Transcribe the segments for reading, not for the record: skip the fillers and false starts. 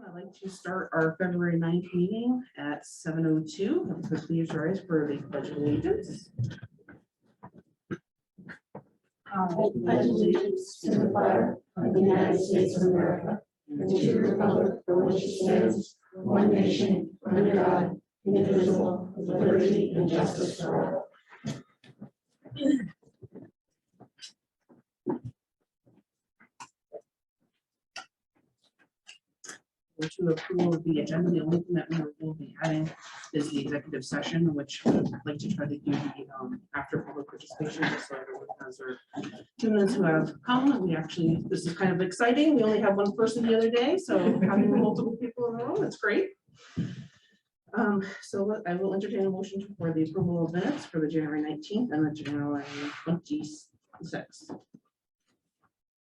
I'd like to start our February 9th meeting at 7:02. Please rise for the pledge of allegiance. I pledge allegiance to the flag of the United States of America and to the republic for which it stands, one nation, under God, indivisible, with liberty and justice for all. To approve the agenda, the only thing that we will be adding is the executive session, which I'd like to try to do the after public participation, just so everyone has their 2 minutes who have come. This is kind of exciting. We only have one person the other day, so having multiple people in the room, it's great. So I will entertain a motion for the approval of minutes for the January 19th and the January 26th.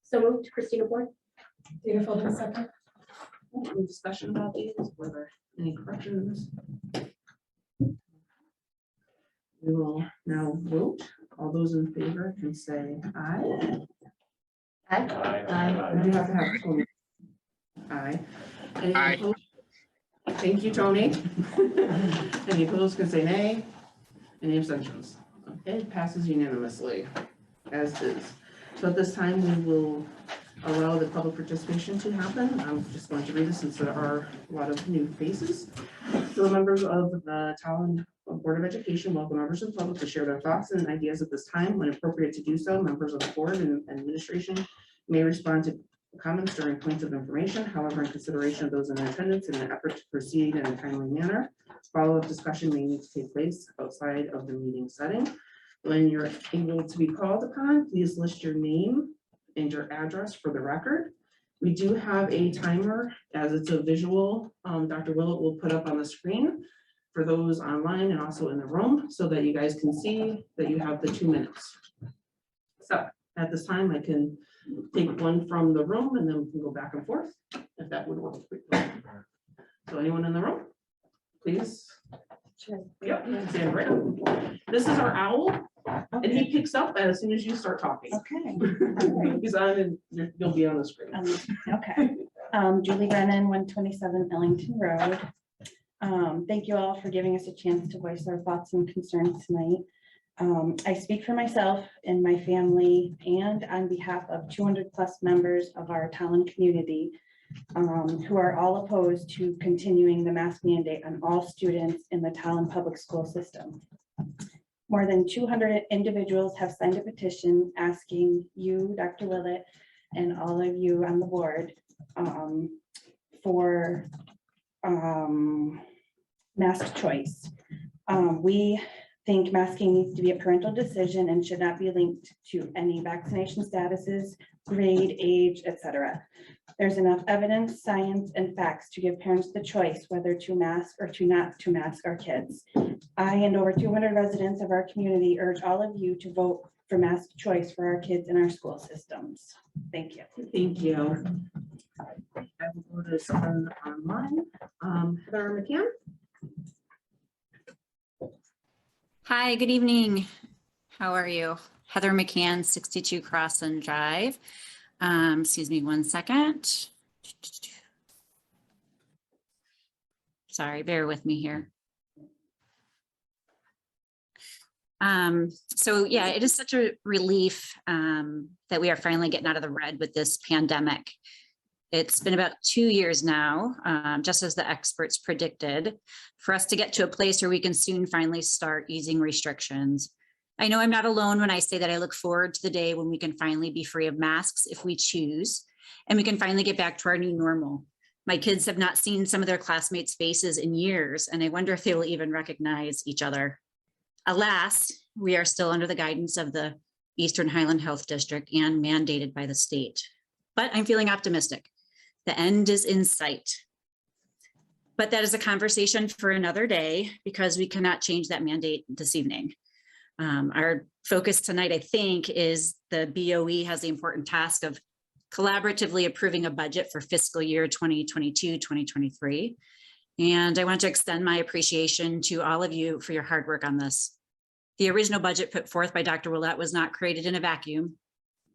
So moved, Christina Boyd. Dana Phillips, second. Any discussion about these? Were there any corrections? We will now vote. All those in favor can say aye. Aye. We have to have Tony. Aye. Any Aye. opposed? Thank you, Tony. Any opposed can say nay. Any abstentions? Okay, it passes unanimously, as is. So at this time, we will allow the public participation to happen. I'm just going to read this since there are a lot of new faces. So the members of the Tolland Board of Education welcome members of the public to share their thoughts and ideas at this time. When appropriate to do so, members of the board and administration may respond to comments during points of information. However, in consideration of those in attendance in an effort to proceed in a timely manner, follow-up discussion may need to take place outside of the meeting setting. When you're able to be called upon, please list your name and your address for the record. We do have a timer, as it's a visual. Dr. Willett will put up on the screen for those online and also in the room so that you guys can see that you have the 2 minutes. So at this time, I can take one from the room and then we can go back and forth if that would work. So anyone in the room, please. Sure. Yep, stand right up. This is our owl. And he picks up as soon as you start talking. Okay. He's on and you'll be on the screen. Okay. Julie Brennan, 127 Ellington Road. Thank you all for giving us a chance to voice our thoughts and concerns tonight. I speak for myself and my family and on behalf of 200+ members of our Tolland community who are all opposed to continuing the mask mandate on all students in the Tolland public school system. More than 200 individuals have signed a petition asking you, Dr. Willett, and all of you on the board for mask choice. We think masking needs to be a parental decision and should not be linked to any vaccination statuses, grade, age, etc. There's enough evidence, science, and facts to give parents the choice whether to mask or to not to mask our kids. I and over 200 residents of our community urge all of you to vote for mask choice for our kids in our school systems. Thank you. Thank you. I will go to someone online. Heather McCann. Hi, good evening. How are you? Heather McCann, 62 Crossland Drive. Excuse me 1 second. Sorry, bear with me here. So yeah, it is such a relief that we are finally getting out of the red with this pandemic. It's been about 2 years now, just as the experts predicted, for us to get to a place where we can soon finally start easing restrictions. I know I'm not alone when I say that I look forward to the day when we can finally be free of masks if we choose, and we can finally get back to our new normal. My kids have not seen some of their classmates' faces in years, and I wonder if they will even recognize each other. Alas, we are still under the guidance of the Eastern Highland Health District and mandated by the state. But I'm feeling optimistic. The end is in sight. But that is a conversation for another day because we cannot change that mandate this evening. Our focus tonight, I think, is the BOE has the important task of collaboratively approving a budget for fiscal year 2022-2023. And I want to extend my appreciation to all of you for your hard work on this. The original budget put forth by Dr. Willett was not created in a vacuum.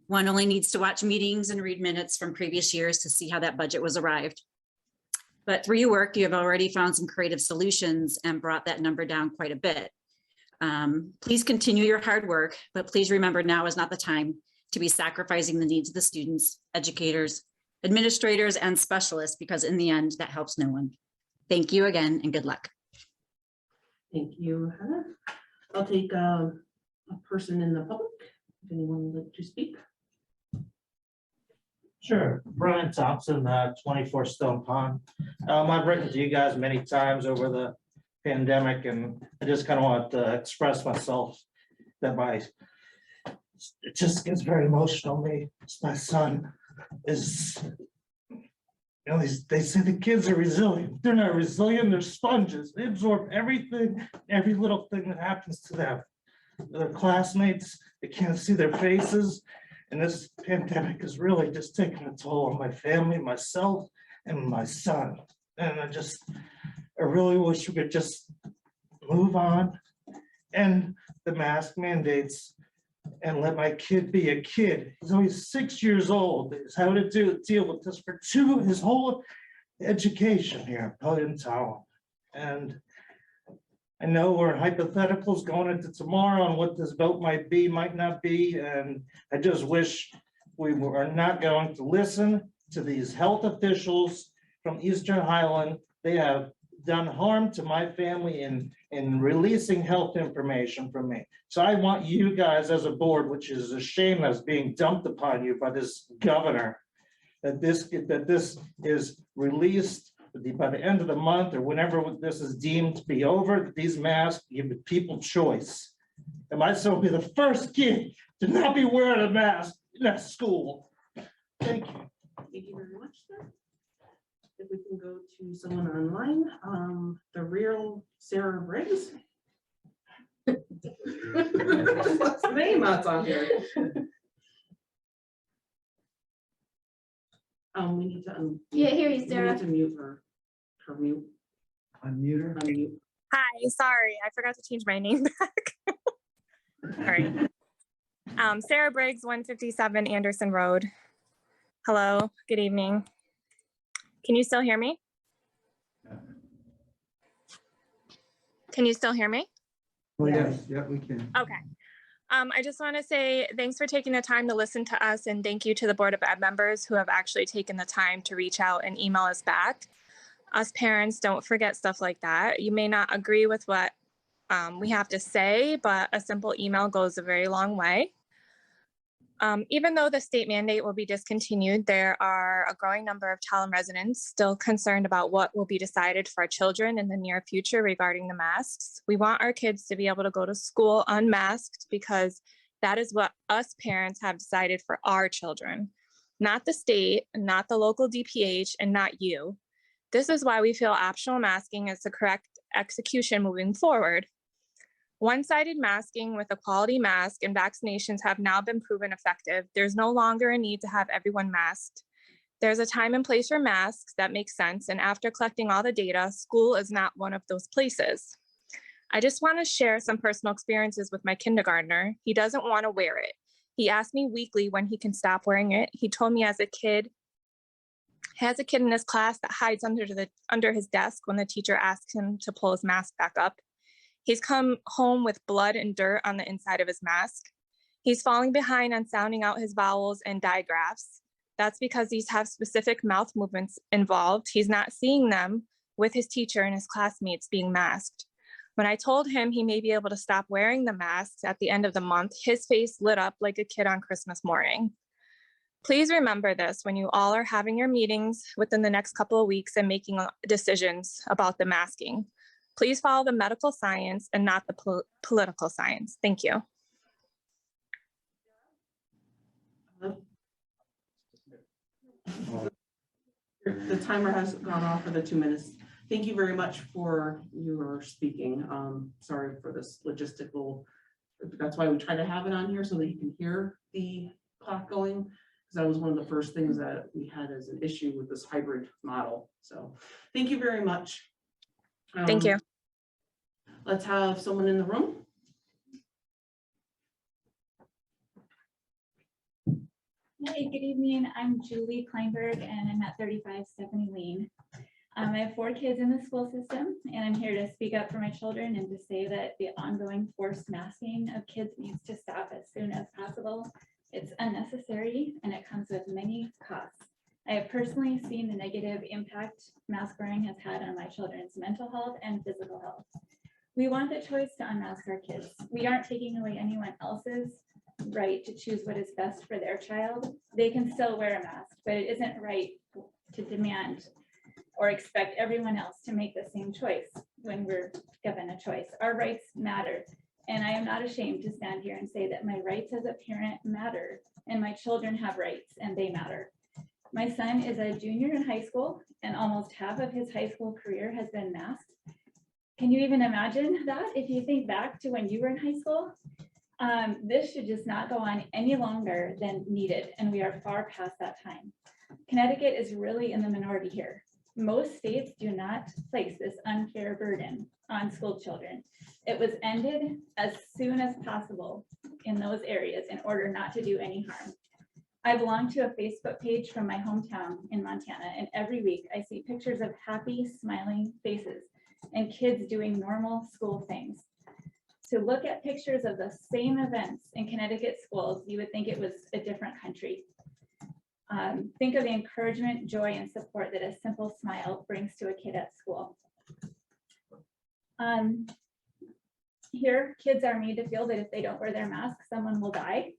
One only needs to watch meetings and read minutes from previous years to see how that budget was arrived. But through your work, you have already found some creative solutions and brought that number down quite a bit. Please continue your hard work, but please remember now is not the time to be sacrificing the needs of the students, educators, administrators, and specialists, because in the end, that helps no one. Thank you again and good luck. Thank you, Heather. I'll take a person in the public. If anyone would like to speak. Sure, Brennan, Thompson, 24 Stone Pond. I've written to you guys many times over the pandemic, and I just kind of want to express myself that it just gets very emotional. My son is, they say the kids are resilient. They're not resilient, they're sponges. They absorb everything, every little thing that happens to them. Their classmates, they can't see their faces. And this pandemic is really just taking a toll on my family, myself, and my son. And I really wish we could just move on and the mask mandates and let my kid be a kid. He's only 6 years old. He's having to deal with this for his whole education here in Tolland. And I know we're hypotheticals going into tomorrow on what this vote might be, might not be, and I just wish we were not going to listen to these health officials from Eastern Highland. They have done harm to my family in releasing health information from me. So I want you guys as a board, which is a shame that's being dumped upon you by this governor, that this is released by the end of the month or whenever this is deemed to be over. These masks give the people choice. And my son will be the first kid to not be wearing a mask in that school. Thank you. Thank you very much, sir. If we can go to someone online, the real Sarah Briggs. What's the name that's on here? We need to. Yeah, here you, We Sarah. need to mute her. Mute. Unmute her. Unmute. Hi, sorry, I forgot to change my name back. All right. Sarah Briggs, 157 Anderson Road. Hello, good evening. Can you still hear me? Can you still hear me? Oh, yes, yeah, we can. Okay. I just want to say thanks for taking the time to listen to us, and thank you to the Board of Ed members who have actually taken the time to reach out and email us back. Us parents don't forget stuff like that. You may not agree with what we have to say, but a simple email goes a very long way. Even though the state mandate will be discontinued, there are a growing number of Tolland residents still concerned about what will be decided for our children in the near future regarding the masks. We want our kids to be able to go to school unmasked because that is what us parents have decided for our children, not the state, not the local DPH, and not you. This is why we feel optional masking is the correct execution moving forward. One-sided masking with a quality mask and vaccinations have now been proven effective. There's no longer a need to have everyone masked. There's a time and place for masks that makes sense, and after collecting all the data, school is not one of those places. I just want to share some personal experiences with my kindergartner. He doesn't want to wear it. He asked me weekly when he can stop wearing it. He told me as a kid, he has a kid in his class that hides under his desk when the teacher asks him to pull his mask back up. He's come home with blood and dirt on the inside of his mask. He's falling behind on sounding out his vowels and digraphs. That's because these have specific mouth movements involved. He's not seeing them with his teacher and his classmates being masked. When I told him he may be able to stop wearing the masks at the end of the month, his face lit up like a kid on Christmas morning. Please remember this when you all are having your meetings within the next couple of weeks and making decisions about the masking. Please follow the medical science and not the political science. Thank you. The timer has gone off for the 2 minutes. Thank you very much for your speaking. Sorry for this logistical. That's why we try to have it on here so that you can hear the clock going. Because that was one of the first things that we had as an issue with this hybrid model. So thank you very much. Thank you. Let's have someone in the room. Hey, good evening. I'm Julie Kleinberg and I'm at 35 Stephanie Lane. I have 4 kids in the school system, and I'm here to speak up for my children and to say that the ongoing forced masking of kids needs to stop as soon as possible. It's unnecessary and it comes with many costs. I have personally seen the negative impact mask wearing has had on my children's mental health and physical health. We want the choice to unmask our kids. We aren't taking away anyone else's right to choose what is best for their child. They can still wear a mask, but it isn't right to demand or expect everyone else to make the same choice when we're given a choice. Our rights matter. And I am not ashamed to stand here and say that my rights as a parent matter and my children have rights and they matter. My son is a junior in high school and almost half of his high school career has been masked. Can you even imagine that if you think back to when you were in high school? This should just not go on any longer than needed, and we are far past that time. Connecticut is really in the minority here. Most states do not place this unfair burden on school children. It was ended as soon as possible in those areas in order not to do any harm. I belong to a Facebook page from my hometown in Montana, and every week I see pictures of happy, smiling faces and kids doing normal school things. To look at pictures of the same events in Connecticut schools, you would think it was a different country. Think of the encouragement, joy, and support that a simple smile brings to a kid at school. Here, kids are made to feel that if they don't wear their mask, someone will die.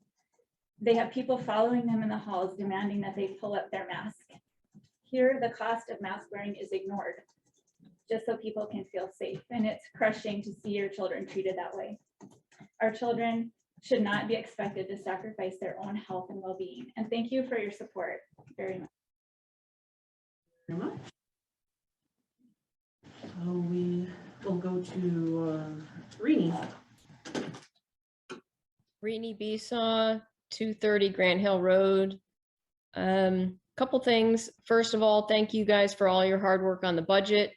They have people following them in the halls demanding that they pull up their mask. Here, the cost of mask wearing is ignored, just so people can feel safe. And it's crushing to see your children treated that way. Our children should not be expected to sacrifice their own health and well-being. And thank you for your support very much. Very much. So we will go to Rini. Rini Besaw, 230 Grant Hill Road. Couple things. First of all, thank you guys for all your hard work on the budget.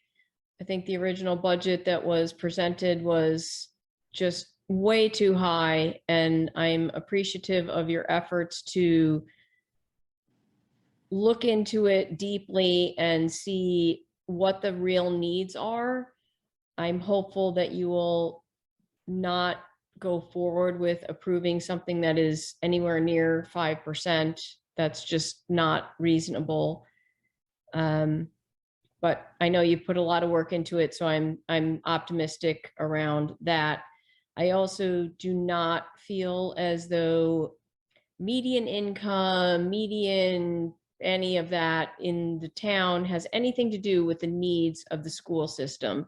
I think the original budget that was presented was just way too high, and I'm appreciative of your efforts to look into it deeply and see what the real needs are. I'm hopeful that you will not go forward with approving something that is anywhere near 5%. That's just not reasonable. But I know you put a lot of work into it, so I'm optimistic around that. I also do not feel as though median income, median, any of that in the town has anything to do with the needs of the school system.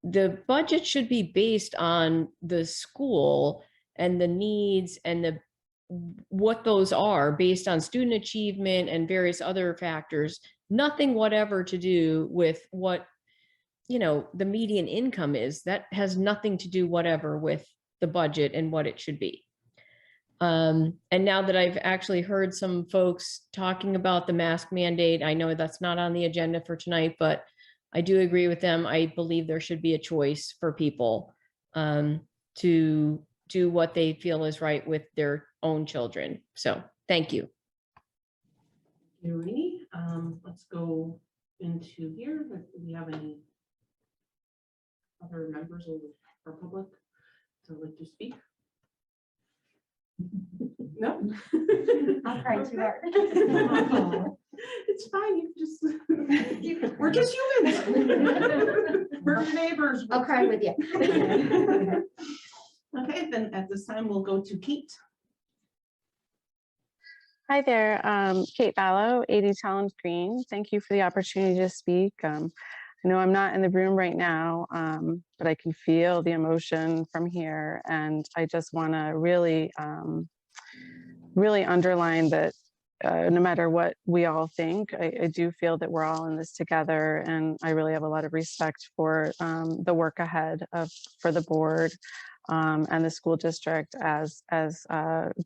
The budget should be based on the school and the needs and what those are based on student achievement and various other factors. Nothing whatever to do with what, the median income is. That has nothing to do whatever with the budget and what it should be. And now that I've actually heard some folks talking about the mask mandate, I know that's not on the agenda for tonight, but I do agree with them. I believe there should be a choice for people to do what they feel is right with their own children. So thank you. Rini, let's go into here. Do we have any other members of our public to like to speak? No? I'll try too hard. It's fine, you just, we're just humans. We're your neighbors. I'll cry with you. Okay, then at this time, we'll go to Kate. Hi there, Kate Balo, 80 Tolland Green. Thank you for the opportunity to speak. I know I'm not in the room right now, but I can feel the emotion from here. And I just want to really, really underline that no matter what we all think, I do feel that we're all in this together. And I really have a lot of respect for the work ahead for the board. And the school district as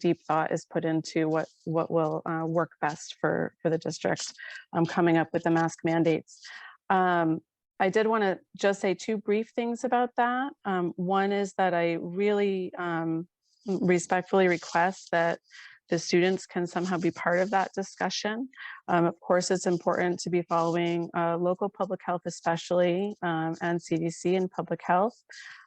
deep thought is put into what will work best for the district coming up with the mask mandates. I did want to just say 2 brief things about that. One is that I really respectfully request that the students can somehow be part of that discussion. Of course, it's important to be following local public health, especially, and CDC and public health.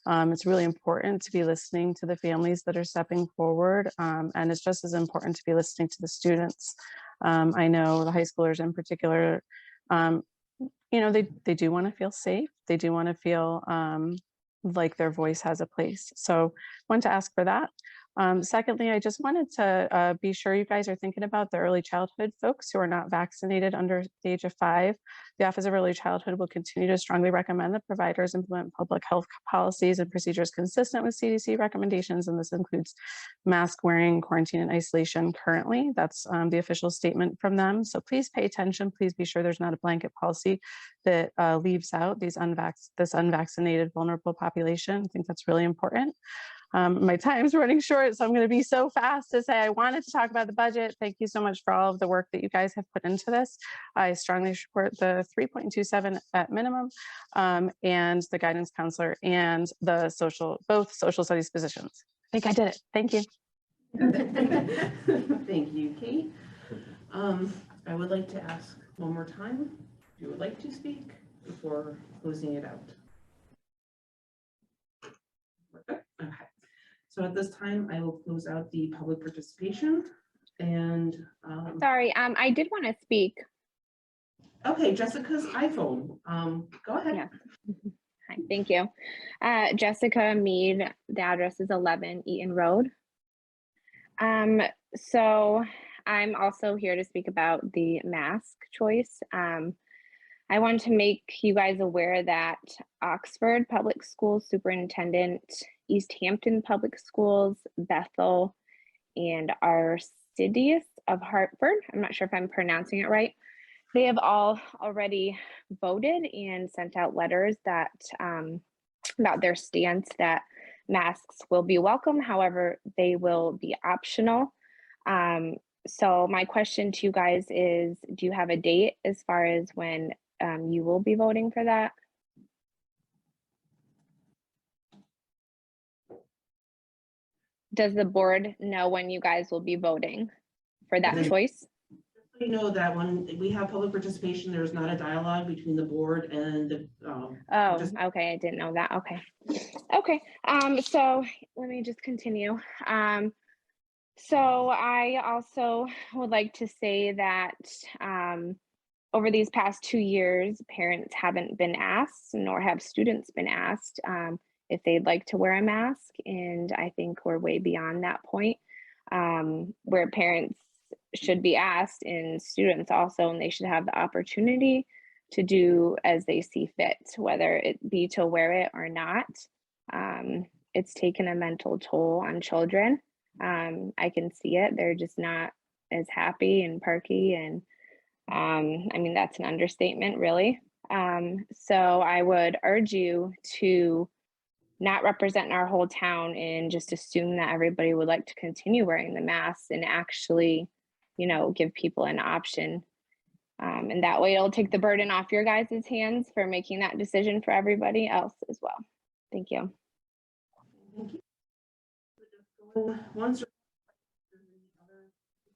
It's really important to be listening to the families that are stepping forward, and it's just as important to be listening to the students. I know the high schoolers in particular, they do want to feel safe. They do want to feel like their voice has a place. So I want to ask for that. Secondly, I just wanted to be sure you guys are thinking about the early childhood folks who are not vaccinated under the age of 5. The Office of Early Childhood will continue to strongly recommend that providers implement public health policies and procedures consistent with CDC recommendations, and this includes mask wearing, quarantine, and isolation currently. That's the official statement from them. So please pay attention. Please be sure there's not a blanket policy that leaves out this unvaccinated vulnerable population. I think that's really important. My time's running short, so I'm going to be so fast to say I wanted to talk about the budget. Thank you so much for all of the work that you guys have put into this. I strongly support the 3.27 at minimum, and the guidance counselor and the both social studies positions. I think I did it. Thank you. Thank you, Kate. I would like to ask one more time, if you would like to speak before closing it out. Okay. So at this time, I will close out the public participation and. Sorry, I did want to speak. Okay, Jessica's iPhone. Go ahead. Yeah. Hi, thank you. Jessica Mead, the address is 11 Eaton Road. So I'm also here to speak about the mask choice. I want to make you guys aware that Oxford Public Schools Superintendent, East Hampton Public Schools, Bethel, and Arcidius of Hartford, I'm not sure if I'm pronouncing it right, they have all already voted and sent out letters that about their stance that masks will be welcome. However, they will be optional. So my question to you guys is, do you have a date as far as when you will be voting for that? Does the board know when you guys will be voting for that choice? You know that when we have public participation, there's not a dialogue between the board and the. Oh, okay, I didn't know that. Okay. Okay, so let me just continue. So I also would like to say that over these past 2 years, parents haven't been asked, nor have students been asked if they'd like to wear a mask. And I think we're way beyond that point where parents should be asked and students also, and they should have the opportunity to do as they see fit, whether it be to wear it or not. It's taken a mental toll on children. I can see it. They're just not as happy and perky, and I mean, that's an understatement, really. So I would urge you to not represent our whole town and just assume that everybody would like to continue wearing the masks, and actually, give people an option. And that way it'll take the burden off your guys' hands for making that decision for everybody else as well. Thank you. Thank you. Once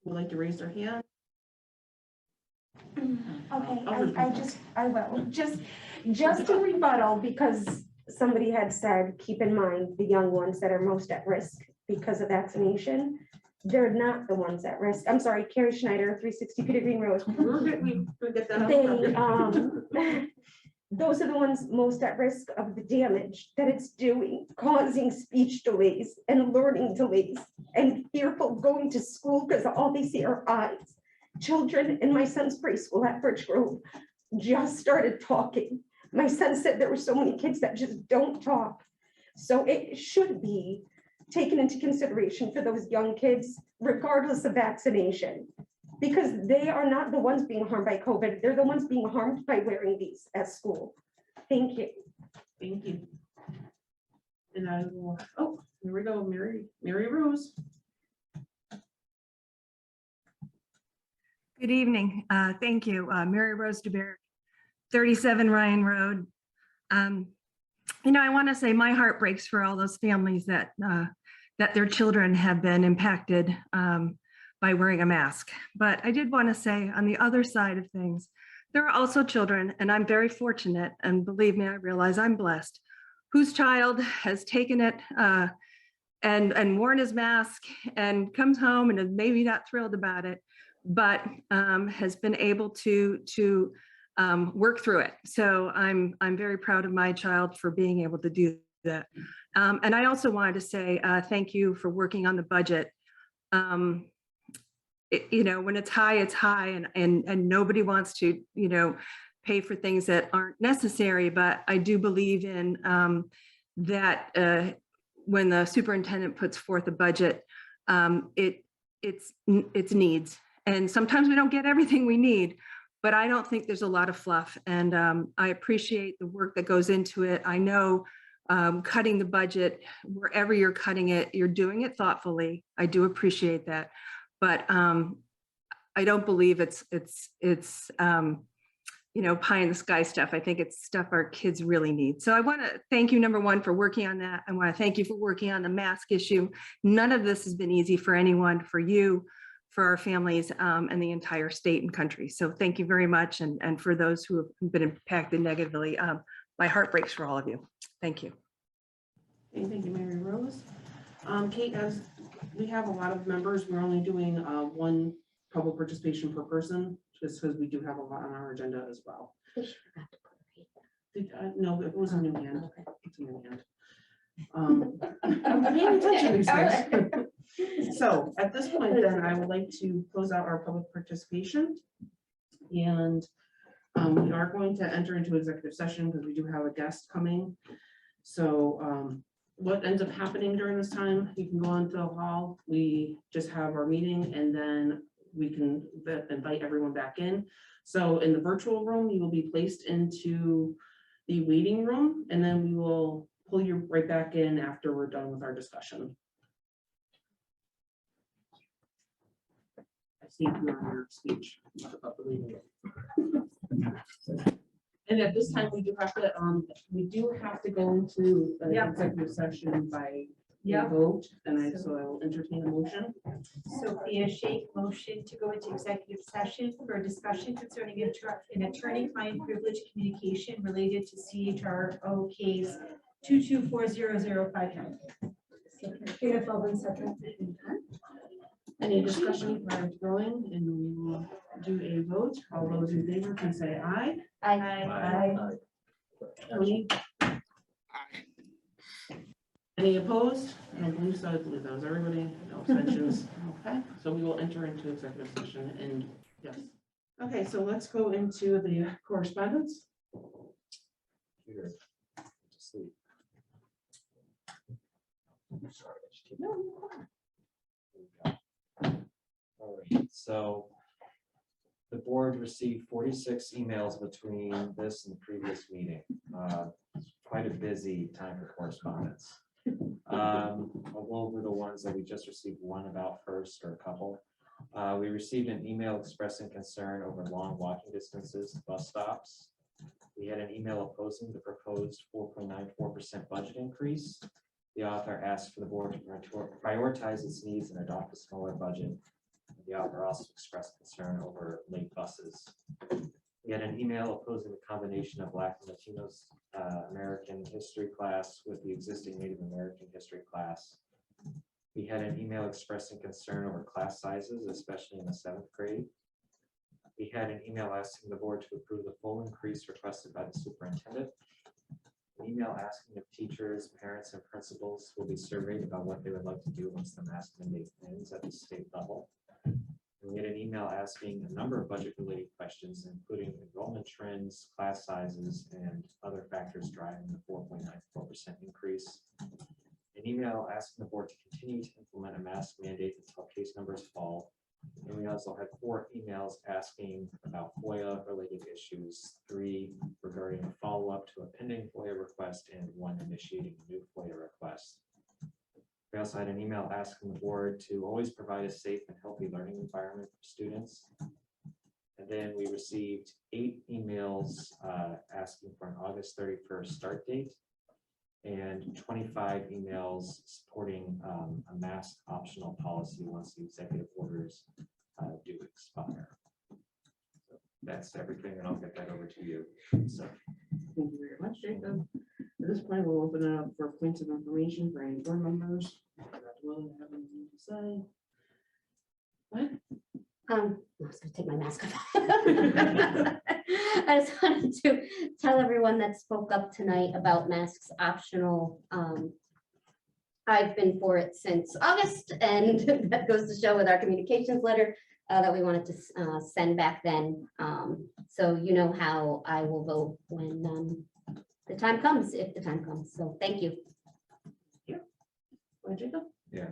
would like to raise their hand. Okay, I will, just to rebuttal, because somebody had said, keep in mind the young ones that are most at risk because of vaccination. They're not the ones at risk. I'm sorry, Carrie Schneider, 360 Peter Green Road. We get that. They, those are the ones most at risk of the damage that it's doing, causing speech delays and learning delays, and fearful going to school because all they see are eyes. Children in my son's preschool at Birch Grove just started talking. My son said there were so many kids that just don't talk. So it should be taken into consideration for those young kids, regardless of vaccination, because they are not the ones being harmed by COVID. They're the ones being harmed by wearing these at school. Thank you. Thank you. And I will, oh, here we go, Mary Rose. Good evening. Thank you. Mary Rose DeBerry, 37 Ryan Road. I want to say my heart breaks for all those families that their children have been impacted by wearing a mask. But I did want to say on the other side of things, there are also children, and I'm very fortunate, and believe me, I realize I'm blessed, whose child has taken it and worn his mask and comes home and is maybe not thrilled about it, but has been able to work through it. So I'm very proud of my child for being able to do that. And I also wanted to say thank you for working on the budget. You know, when it's high, and nobody wants to, you know, pay for things that aren't necessary. But I do believe in that when the superintendent puts forth a budget, it's needs. And sometimes we don't get everything we need, but I don't think there's a lot of fluff. And I appreciate the work that goes into it. I know cutting the budget, wherever you're cutting it, you're doing it thoughtfully. I do appreciate that. But I don't believe it's you know, pie in the sky stuff. I think it's stuff our kids really need. So I want to thank you, number one, for working on that. I want to thank you for working on the mask issue. None of this has been easy for anyone, for you, for our families, and the entire state and country. So thank you very much. And for those who have been impacted negatively, my heart breaks for all of you. Thank you. Okay, thank you, Mary Rose. Kate, as we have a lot of members, we're only doing one public participation per person, just because we do have a lot on our agenda as well. No, it was a new hand. It's a new hand. I'm paying attention to these guys. So at this point, then I would like to close out our public participation. And we are going to enter into executive session because we do have a guest coming. So what ends up happening during this time, you can go into the hall. We just have our meeting and then we can invite everyone back in. So in the virtual room, you will be placed into the waiting room and then we will pull you right back in after we're done with our discussion. I see you on your speech about the waiting room. And at this time, we do have to go into an executive session by vote, and so I will entertain a motion. Sophia Shake, motion to go into executive session for a discussion concerning an attorney-client privilege communication related to CHRO case 2240059. Jada Feldman, second. Any discussion prior to going, and we will do a vote. All those in favor can say aye. Aye. Tony? Any opposed? I don't believe so. I believe that was everybody. No abstentions. Okay, so we will enter into executive session and yes. Okay, so let's go into the correspondence. All right, so the board received 46 emails between this and the previous meeting. Quite a busy time for correspondence. I'll go over the ones that we just received one about first, or a couple. We received an email expressing concern over long walking distances to bus stops. We had an email opposing the proposed 4.94% budget increase. The author asked for the board to prioritize its needs and adopt a smaller budget. The author also expressed concern over late buses. We had an email opposing the combination of Black and Latinos American history class with the existing Native American history class. We had an email expressing concern over class sizes, especially in the 7th grade. We had an email asking the board to approve the full increase requested by the superintendent. An email asking if teachers, parents, and principals will be surveyed about what they would like to do once the mask mandate ends at the state level. And we had an email asking a number of budget-related questions, including enrollment trends, class sizes, and other factors driving the 4.94% increase. An email asking the board to continue to implement a mask mandate until case numbers fall. And we also had 4 emails asking about FOIA-related issues, 3 regarding a follow-up to a pending FOIA request, and 1 initiating a new FOIA request. We also had an email asking the board to always provide a safe and healthy learning environment for students. And then we received 8 emails asking for an August 31st start date. and 25 emails supporting a mask optional policy once the executive orders do expire. So that's everything, and I'll get that over to you. So Thank you very much, Jacob. At this point, we'll open it up for points of information for any board members. Dr. Williams, have anything to say? What? I was gonna take my mask off. I just wanted to tell everyone that spoke up tonight about masks optional. I've been for it since August, and that goes to show with our communications letter that we wanted to send back then. So you know how I will vote when the time comes, if the time comes. So thank you. What, Jacob? yeah,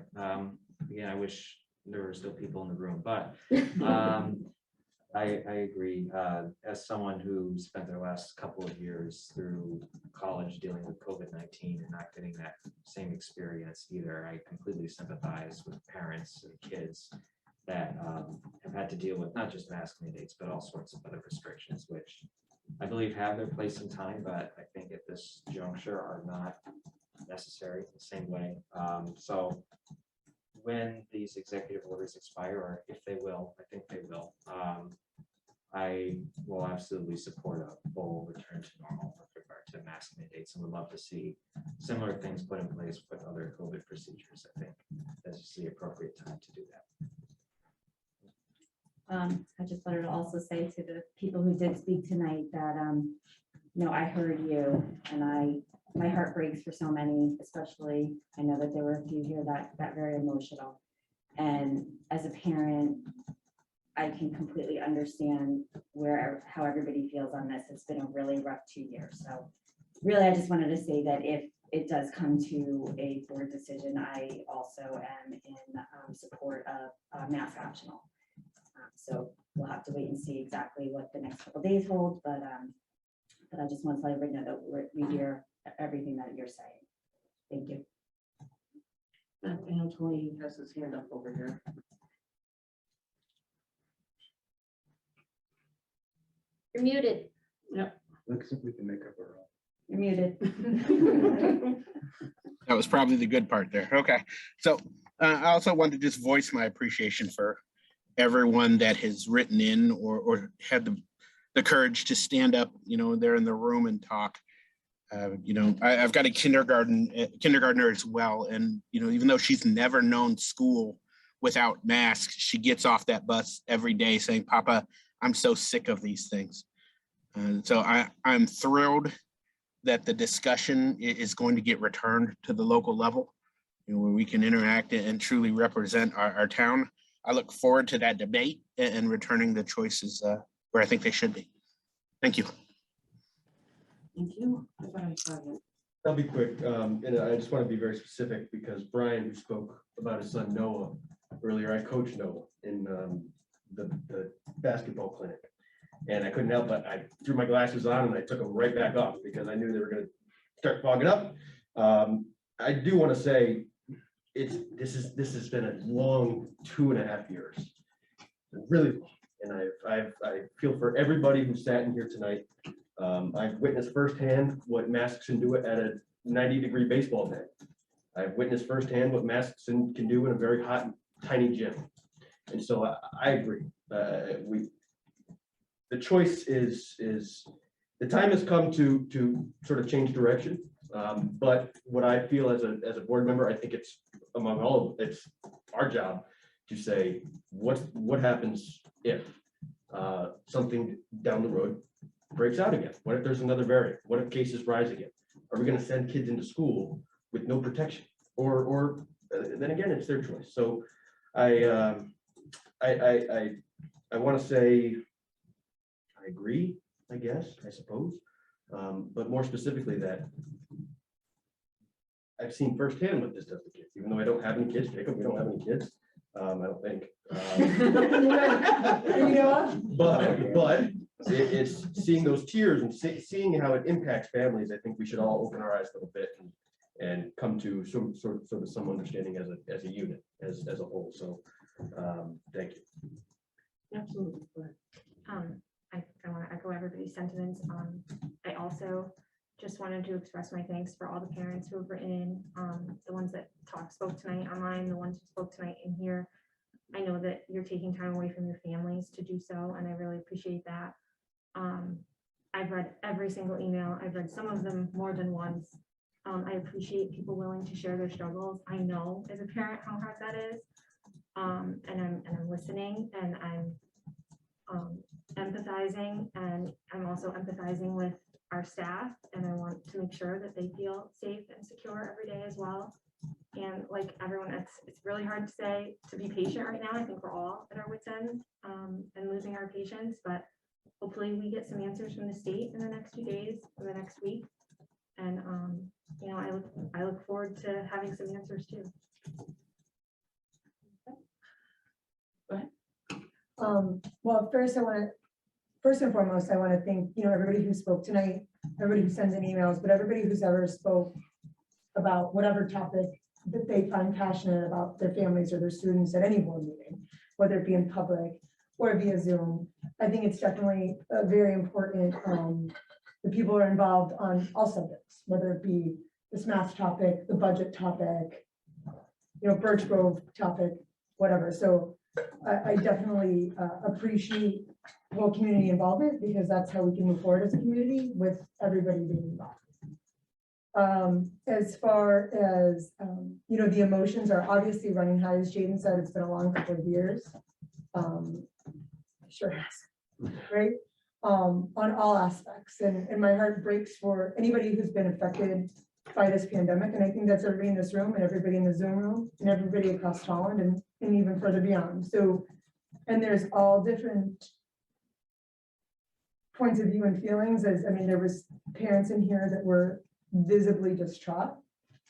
again, I wish there were still people in the room, but I agree. As someone who spent their last couple of years through college dealing with COVID-19 and not getting that same experience either, I completely sympathize with parents and kids that have had to deal with not just mask mandates, but all sorts of other restrictions, which I believe have their place in time, but I think at this juncture are not necessary the same way. So when these executive orders expire, or if they will, I think they will, I will absolutely support a full return to normal with regard to mask mandates, and would love to see similar things put in place with other COVID procedures. I think this is the appropriate time to do that. I just wanted to also say to the people who did speak tonight that, I heard you, and my heart breaks for so many, especially, I know that there were a few here that very emotional. And as a parent, I can completely understand how everybody feels on this. It's been a really rough 2 years. So really, I just wanted to say that if it does come to a board decision, I also am in support of mask optional. So we'll have to wait and see exactly what the next couple days hold, but I just want to let everybody know that we hear everything that you're saying. Thank you. And Tony has his hand up over here. You're muted. Looks like we can make up our own. You're muted. That was probably the good part there. Okay. So I also want to just voice my appreciation for everyone that has written in or had the courage to stand up, there in the room and talk. I've got a kindergartner as well. And, even though she's never known school without masks, she gets off that bus every day saying, "Papa, I'm so sick of these things." So I'm thrilled that the discussion is going to get returned to the local level, where we can interact and truly represent our town. I look forward to that debate and returning the choices where I think they should be. Thank you. Thank you. I thought I saw you. I'll be quick, and I just want to be very specific because Brian, who spoke about his son Noah earlier, I coached Noah in the basketball clinic, and I couldn't help but I threw my glasses on and I took them right back off because I knew they were going to start fogging up. I do want to say this has been a long 2.5 years, really long, and I feel for everybody who sat in here tonight. I've witnessed firsthand what masks can do at a 90-degree baseball net. I've witnessed firsthand what masks can do in a very hot, tiny gym. And so I agree. The choice is the time has come to sort of change direction. But what I feel as a board member, I think it's among all of it's our job to say what happens if something down the road breaks out again. What if there's another variant? What if cases rise again? Are we going to send kids into school with no protection? Or then again, it's their choice. So I want to say I agree, I guess, I suppose, but more specifically that I've seen firsthand what this does to kids. Even though I don't have any kids, Jacob, we don't have any kids. I don't think. But it's seeing those tears and seeing how it impacts families. I think we should all open our eyes a little bit and come to some sort of some understanding as a unit, as a whole. So thank you. Absolutely. I want to echo everybody's sentiments. I also just wanted to express my thanks for all the parents who have written in, the ones that spoke tonight online, the ones who spoke tonight in here. I know that you're taking time away from your families to do so, and I really appreciate that. I've read every single email. I've read some of them more than once. I appreciate people willing to share their struggles. I know as a parent how hard that is. And I'm listening, and I'm empathizing, and I'm also empathizing with our staff, and I want to make sure that they feel safe and secure every day as well. And like everyone, it's really hard to say to be patient right now. I think we're all at our wits' end and losing our patience, but hopefully we get some answers from the state in the next few days or the next week. And you know, I look forward to having some answers too. Well, first and foremost, I want to thank, you know, everybody who spoke tonight, everybody who sends in emails, but everybody who's ever spoke about whatever topic that they find passionate about their families or their students at any board meeting, whether it be in public or via Zoom. I think it's definitely very important that people are involved on all subjects, whether it be this math topic, the budget topic, you know, Birch Grove topic, whatever. So I definitely appreciate whole community involvement, because that's how we can move forward as a community with everybody being involved. As far as, you know, the emotions are obviously running high, as Jaden said, it's been a long couple of years. Sure has, right? On all aspects, and my heart breaks for anybody who's been affected by this pandemic. And I think that's everybody in this room and everybody in the Zoom room and everybody across Tolland and even further beyond. So, and there's all different points of view and feelings. As I mean, there was parents in here that were visibly distraught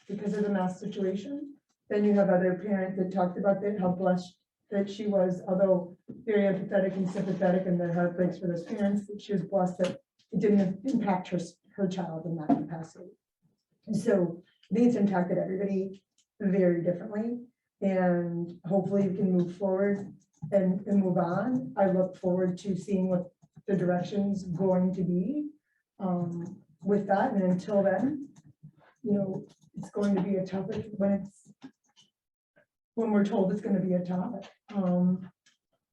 because of the mask situation. Then you have other parents that talked about that, how blessed that she was, although very empathetic and sympathetic, and their heart breaks for those parents, that she was blessed that it didn't impact her child in that capacity. And so I think it's impacted everybody very differently, and hopefully we can move forward and move on. I look forward to seeing what the direction's going to be with that. And until then, you know, it's going to be a topic when we're told it's going to be a topic.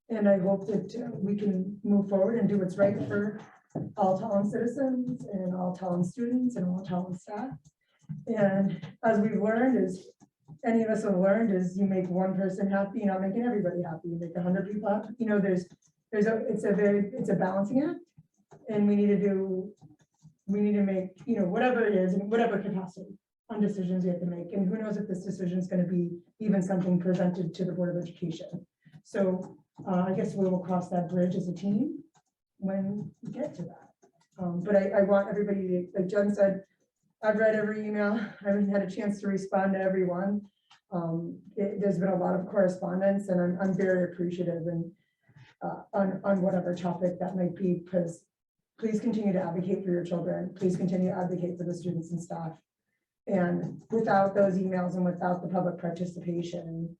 And I hope that we can move forward and do what's right for all Tolland citizens and all Tolland students and all Tolland staff. And as we've learned, as any of us have learned, is you make one person happy, you're not making everybody happy. You make 100 people happy. You know, it's a balancing act, and we need to make, you know, whatever it is in whatever capacity on decisions we have to make. And who knows if this decision is going to be even something presented to the Board of Education. So I guess we will cross that bridge as a team when we get to that. But I want everybody to, like Jen said, I've read every email. I haven't had a chance to respond to everyone. There's been a lot of correspondence, and I'm very appreciative and on whatever topic that might be, because please continue to advocate for your children. Please continue to advocate for the students and staff. And without those emails and without the public participation,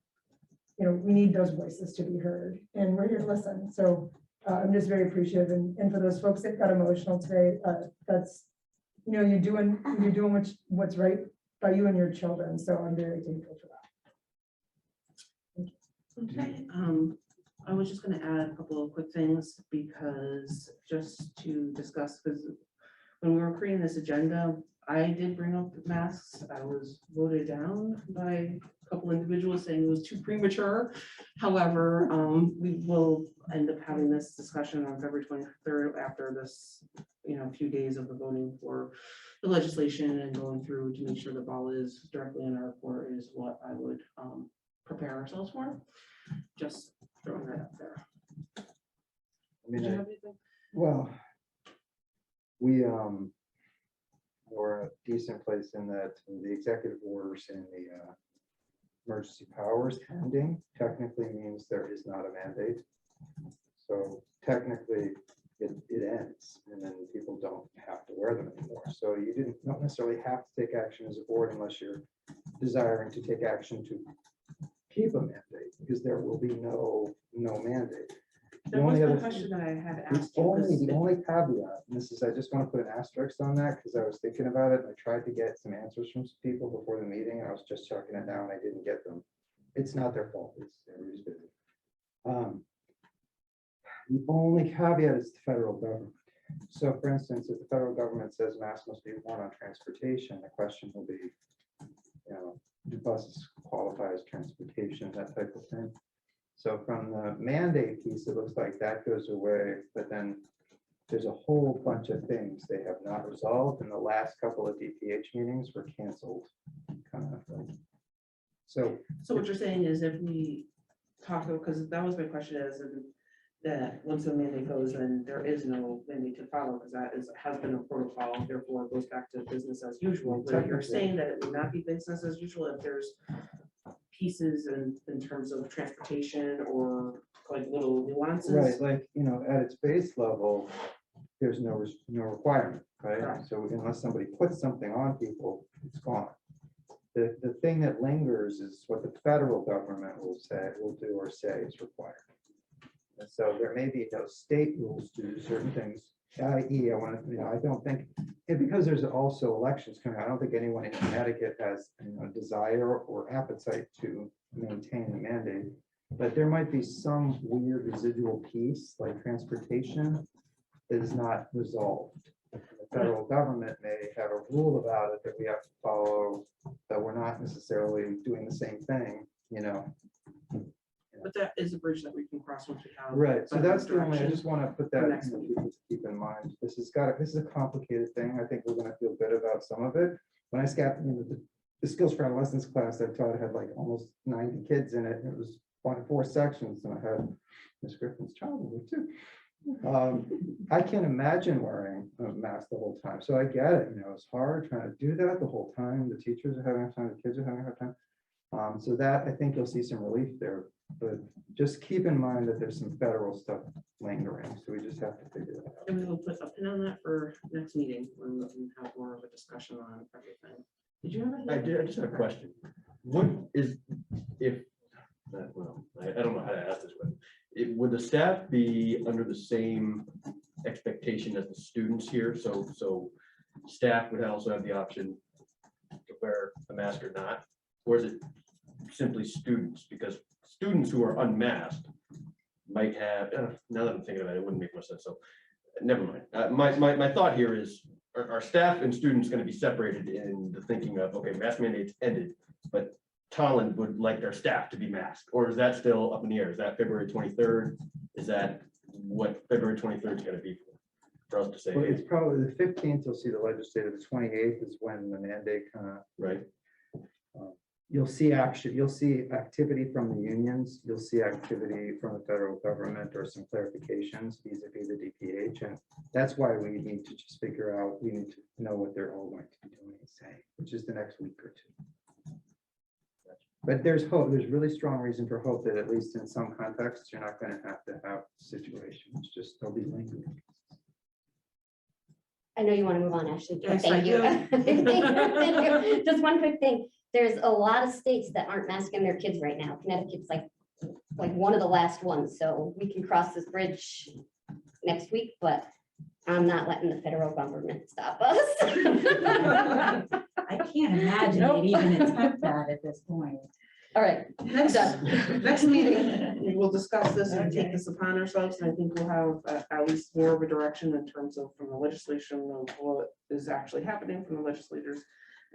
you know, we need those voices to be heard, and we're here to listen. So I'm just very appreciative. And for those folks that got emotional today, that's, you know, you're doing what's right by you and your children. So I'm very thankful for that. Okay. I was just going to add a couple of quick things, because just to discuss, because when we were creating this agenda, I did bring up masks. I was voted down by a couple individuals saying it was too premature. However, we will end up having this discussion on February 23rd after this, you know, few days of the voting for the legislation and going through to make sure the ball is directly in our court is what I would prepare ourselves for. Just throwing that out there. I Did you mean, have anything? well, we're in a decent place in that the executive orders and the emergency powers ending technically means there is not a mandate. So technically it ends, and then people don't have to wear them anymore. So you don't necessarily have to take action as a board unless you're desiring to take action to keep a mandate, because there will be no mandate. That was the question that I had asked you. 'cause The only caveat, and this is, I just want to put an asterisk on that because I was thinking about it and I tried to get some answers from some people before the meeting. And I was just checking it now and I didn't get them. It's not their fault. It's everybody's busy. The only caveat is the federal government. So for instance, if the federal government says masks must be worn on transportation, the question will be, do buses qualify as transportation, that type of thing. So from the mandate piece, it looks like that goes away, but then there's a whole bunch of things they have not resolved, and the last couple of DPH meetings were canceled. Kind of like. So what you're saying is if we talk, because that was my question is that once the mandate goes, then there is no mandate to follow because that has been a protocol, therefore it goes back to business as usual. But you're saying that it would not be business as usual if there's pieces in terms of transportation or like little nuances. right, like, at its base level, there's no requirement, right? Correct. So unless somebody puts something on people, it's gone. The thing that lingers is what the federal government will do or say is required. And so there may be no state rules to do certain things, i.e. I don't think, and because there's also elections coming, I don't think anyone in Connecticut has desire or appetite to maintain the mandate. But there might be some weird residual piece like transportation that is not resolved. The federal government may have a rule about it that we have to follow, that we're not necessarily doing the same thing, But that is a bridge that we can cross once we have. Right, so better that's the only, I direction. just want to put that next in week. people to keep in mind. This is a complicated thing. I think we're gonna feel good about some of it. When I sat, the skills for adolescents class I taught had like almost 90 kids in it. And it was 4 sections and I had Miss Griffin's child in it too. I can't imagine wearing a mask the whole time. So I get it, it's hard trying to do that the whole time. The teachers are having a hard time, the kids are having a hard time. So that, I think you'll see some relief there, but just keep in mind that there's some federal stuff lingering, so we just have to figure that out. And we will put a pin on that for next meeting when we can have more of a discussion on everything. Did you have any? I did, I just have a question. What is, I don't know how to ask this one. Would the staff be under the same expectation as the students here? So staff would also have the option to wear a mask or not? Or is it simply students? Because students who are unmasked might have, now that I'm thinking about it, it wouldn't make much sense. So never mind. My thought here is, are staff and students going to be separated in the thinking of, okay, mask mandates ended, but Tolland would like their staff to be masked? Or is that still up in the air? Is that February 23rd? Is that what February 23rd is going to be for us to say? Well, it's probably the 15th, you'll see the legislative, the 28th is when the mandate kind of. Right. You'll see action, you'll see activity from the unions, you'll see activity from the federal government or some clarifications vis-a-vis the DPH. And that's why we need to just figure out, we need to know what they're all going to be doing and saying, which is the next week or two. But there's hope, there's really strong reason for hope that at least in some contexts, you're not going to have situations, just they'll be lingering. I know you want to move on, Ashley. but Yes, thank I you. do. Thank you. Just one quick thing. There's a lot of states that aren't masking their kids right now. Connecticut's like one of the last ones. So we can cross this bridge next week, but I'm not letting the federal government stop us. I can't imagine it even attempt that at this point. All right. Next meeting, we will discuss this and take this upon ourselves, and I think we'll have at least more of a direction in terms of from the legislation of what is actually happening from the legislators,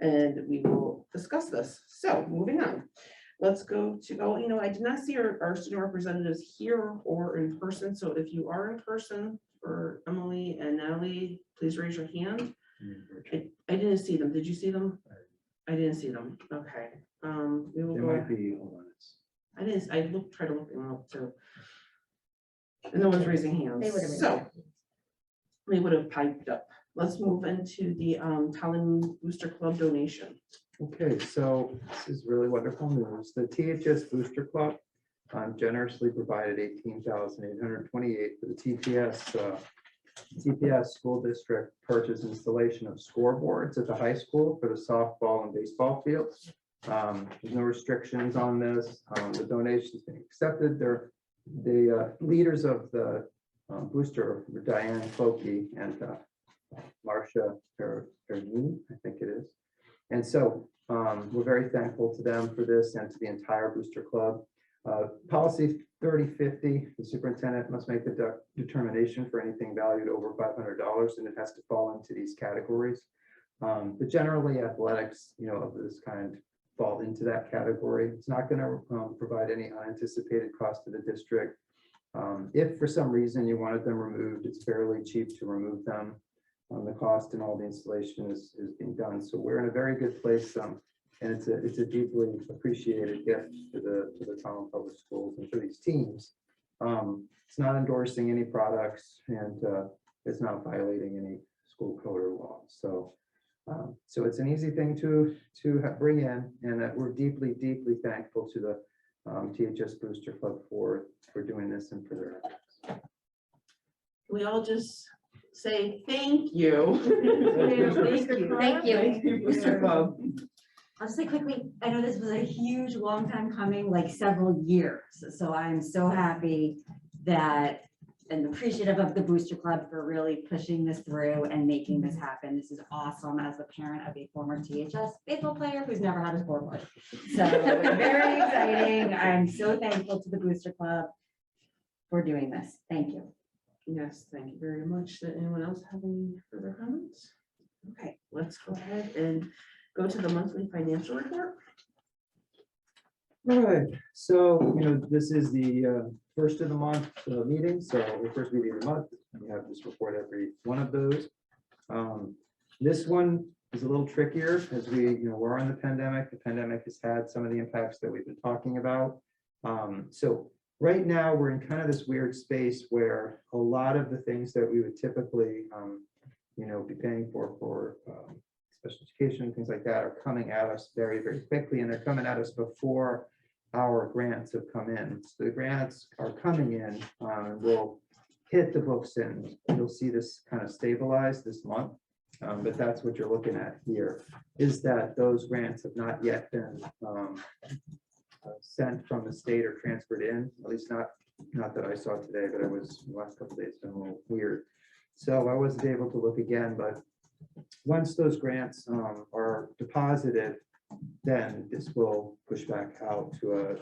and we will discuss this. So moving on, let's go to, I did not see our student representatives here or in person, so if you are in person for Emily and Natalie, please raise your hand. I didn't see them. Did you see them? I didn't see them. Okay. We will There go. might be, hold on. I tried to look them up too. And no one's raising hands. So we would have piped up. Let's move into the Tolland Booster Club donation. Okay, so this is really wonderful news. The THS Booster Club generously provided $18,828 for the TPS school district purchase installation of scoreboards at the high school for the softball and baseball fields. There's no restrictions on this. The donation's been accepted. They're the leaders of the booster were Diane Foki and Marcia Mead, I think it is. And so we're very thankful to them for this and to the entire booster club. Policy 3050, the superintendent must make the determination for anything valued over $500, and it has to fall into these categories. But generally athletics, of this kind fall into that category. It's not going to provide any unanticipated cost to the district. If for some reason you wanted them removed, it's fairly cheap to remove them. The cost and all the installation is being done. So we're in a very good place. And it's a deeply appreciated gift to the Tolland Public Schools and for these teams. It's not endorsing any products, and it's not violating any school code or law. So it's an easy thing to bring in, and that we're deeply thankful to the THS Booster Club for doing this and for their efforts. We all just say thank you. Thank you. Booster Club. I'll just say quickly, I know this was a huge, long time coming, like several years. So I'm so happy that and appreciative of the Booster Club for really pushing this through and making this happen. This is awesome as the parent of a former THS baseball player who's never had a scoreboard. So very exciting. I'm so thankful to the Booster Club for doing this. Thank you. Yes, thank you very much. Does anyone else have any further comments? Okay, let's go ahead and go to the monthly financial report. All right, so this is the first of the month meeting. So the first meeting of the month, we have this report every one of those. This one is a little trickier as we're in the pandemic. The pandemic has had some of the impacts that we've been talking about. So right now we're in kind of this weird space where a lot of the things that we would typically be paying for special education, things like that, are coming at us very quickly, and they're coming at us before our grants have come in. So the grants are coming in, and we'll hit the books, and you'll see this kind of stabilize this month. But that's what you're looking at here, is that those grants have not yet been sent from the state or transferred in, at least not that I saw today, but it was the last couple of days been a little weird. So I wasn't able to look again, but once those grants are deposited, then this will push back out to a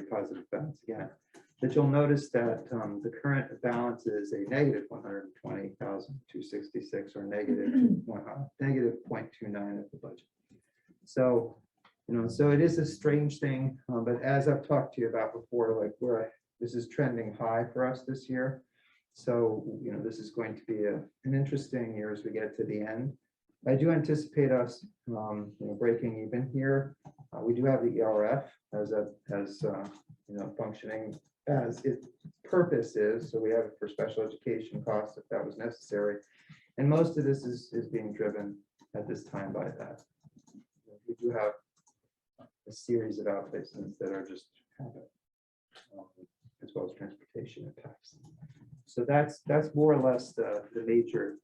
positive balance again. But you'll notice that the current balance is a negative 120,266, or negative 0.29 of the budget. So so it is a strange thing, but as I've talked to you about before, like this is trending high for us this year. So this is going to be an interesting year as we get to the end. I do anticipate us breaking even here. We do have the ERF as functioning as its purpose is. So we have it for special education costs if that was necessary. And most of this is being driven at this time by that. We do have a series of outplacements that are just habit, as well as transportation impacts. So that's more or less the major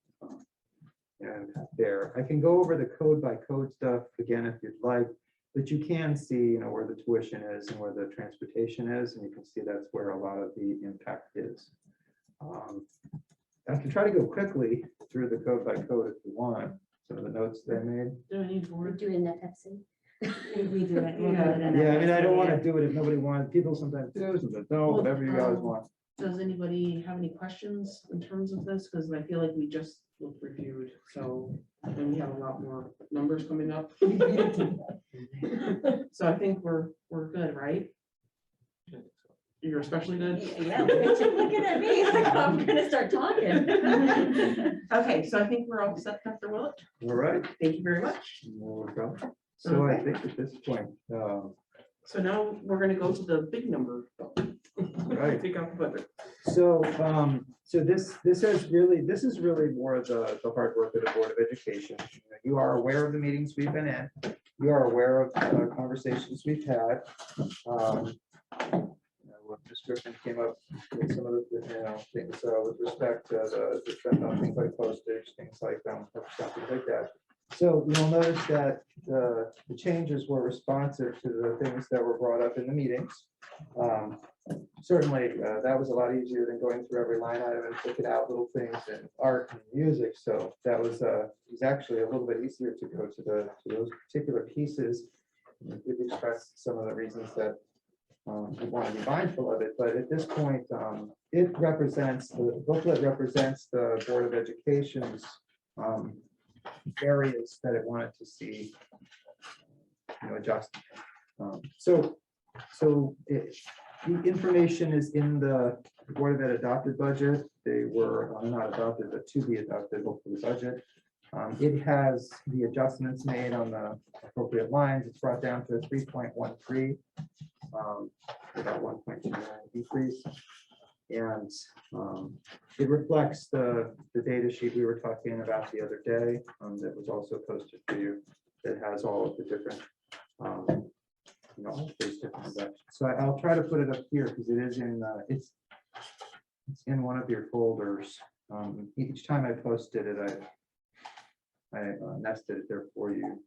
impact there. I can go over the code by code stuff again if you'd like, but you can see where the tuition is and where the transportation is, and you can see that's where a lot of the impact is. I can try to go quickly through the code by code if you want. Some of the notes that I made. Do I need more? Do it in the Pepsi. We do it. Yeah, I mean, I don't want to do it if nobody wants. People sometimes do, sometimes don't, whatever you guys want. Does anybody have any questions in terms of this? Because I feel like we just reviewed, so, and we have a lot more numbers coming up. So I think we're good, right? You're especially good? Yeah, looking at me, like I'm gonna start talking. Okay, so I think we're all set, Dr. Willett. All right. Thank you very much. So I think at this point, so now we're gonna go to the big number. Right. Take out the budget. So so this is really more of the hard work of the Board of Education. You are aware of the meetings we've been in. You are aware of the conversations we've had. What description came up with some of the things with respect to the things like postage, things like things like that. So you'll notice that the changes were responsive to the things that were brought up in the meetings. Certainly, that was a lot easier than going through every line item and picking out little things in art and music. So that was actually a little bit easier to go to those particular pieces. We've expressed some of the reasons that we want to be mindful of it, but at this point, the booklet represents the Board of Education's areas that it wanted to see, adjust. The information is in the Board of Ed adopted budget. They were not adopted, but to be adopted, hopefully budget. It has the adjustments made on the appropriate lines. It's brought down to 3.13, about 1.2 decrease. And it reflects the data sheet we were talking about the other day that was also posted for you, that has all of the different, all these different reductions. So I'll try to put it up here because it is in, it's in one of your folders. Each time I posted it, I nested it there for you.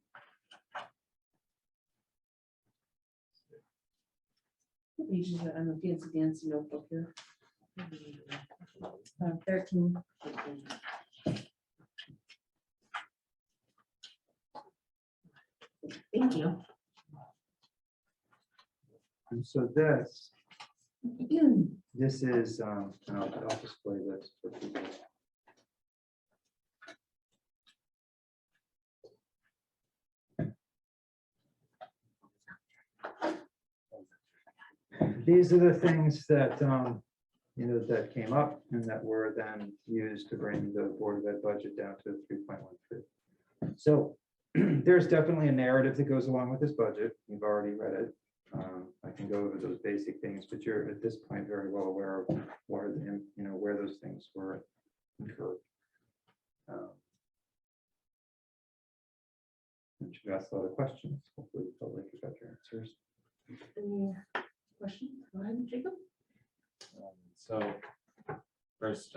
What page is that on the fancy notebook here? 13. Thank you. And so this is, and I'll display this for people. These are the things that, that came up and that were then used to bring the Board of Ed budget down to 3.13. So there's definitely a narrative that goes along with this budget. You've already read it. I can go over those basic things, but you're at this point very well aware of where those things were incurred. And you've asked a lot of questions. Hopefully, the public got your answers. Any questions? Go ahead, Jacob. So first,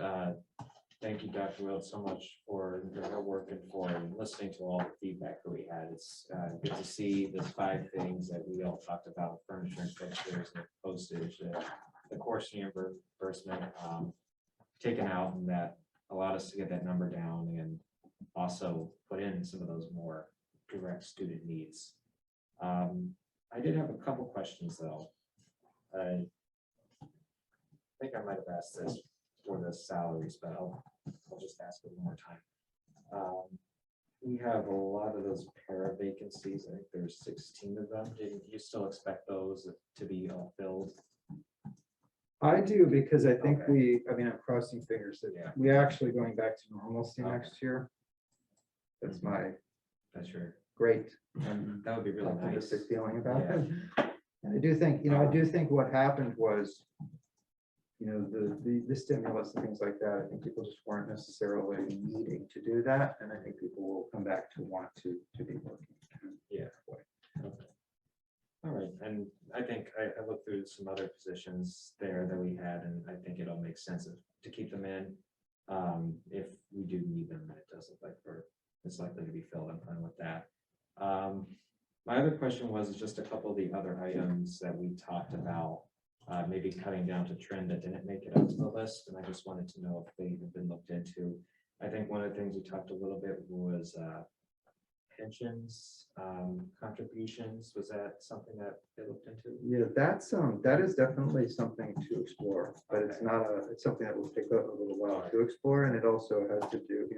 thank you, Dr. Wilt, so much for your work and for listening to all the feedback that we had. It's good to see the 5 things that we all talked about: furniture and fixtures, and postage, the course reimbursement taken out, and that allowed us to get that number down and also put in some of those more direct student needs. I did have a couple questions though. I think I might have asked this for the salaries, but I'll just ask it one more time. We have a lot of those para vacancies. I think there's 16 of them. Do you still expect those to be all filled? I do, because I think Okay. I'm crossing fingers that Yeah. we're actually going back to normalcy Okay. next year. That's my That's sure. great That would be really nice. optimistic feeling about Yeah. it. And I do think, what happened was, the stimulus and things like that, I think people just weren't necessarily needing to do that. And I think people will come back to want to be working. Yeah. Okay. All right, and I think I looked through some other positions there that we had, and I think it'll make sense to keep them in. If we do need them, and it does look like it's likely to be filled. I'm fine with that. My other question was just a couple of the other items that we talked about, maybe cutting down to trend that didn't make it up to the list, and I just wanted to know if they have been looked into. I think one of the things we talked a little bit was pensions, contributions. Was that something that they looked into? Yeah, that is definitely something to explore, but it's something that will take a little while to explore, and it also has to do,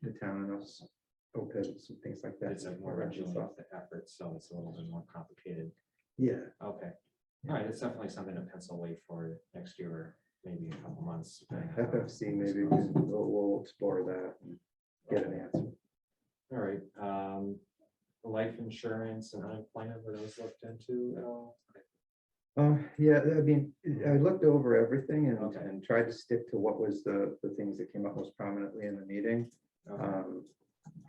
the town and us, OPEB, some things like that. It's a more regional effort, so it's a little bit more complicated. Yeah. Okay. All right, it's definitely something to pencil away for next year, or maybe a couple months. depending on how FFC, things maybe go. we'll explore that and get an answer. All right, life insurance and unemployment, were those looked into at all? Yeah, I looked over everything Okay. and tried to stick to what was the things that came up most prominently in the meeting. Okay.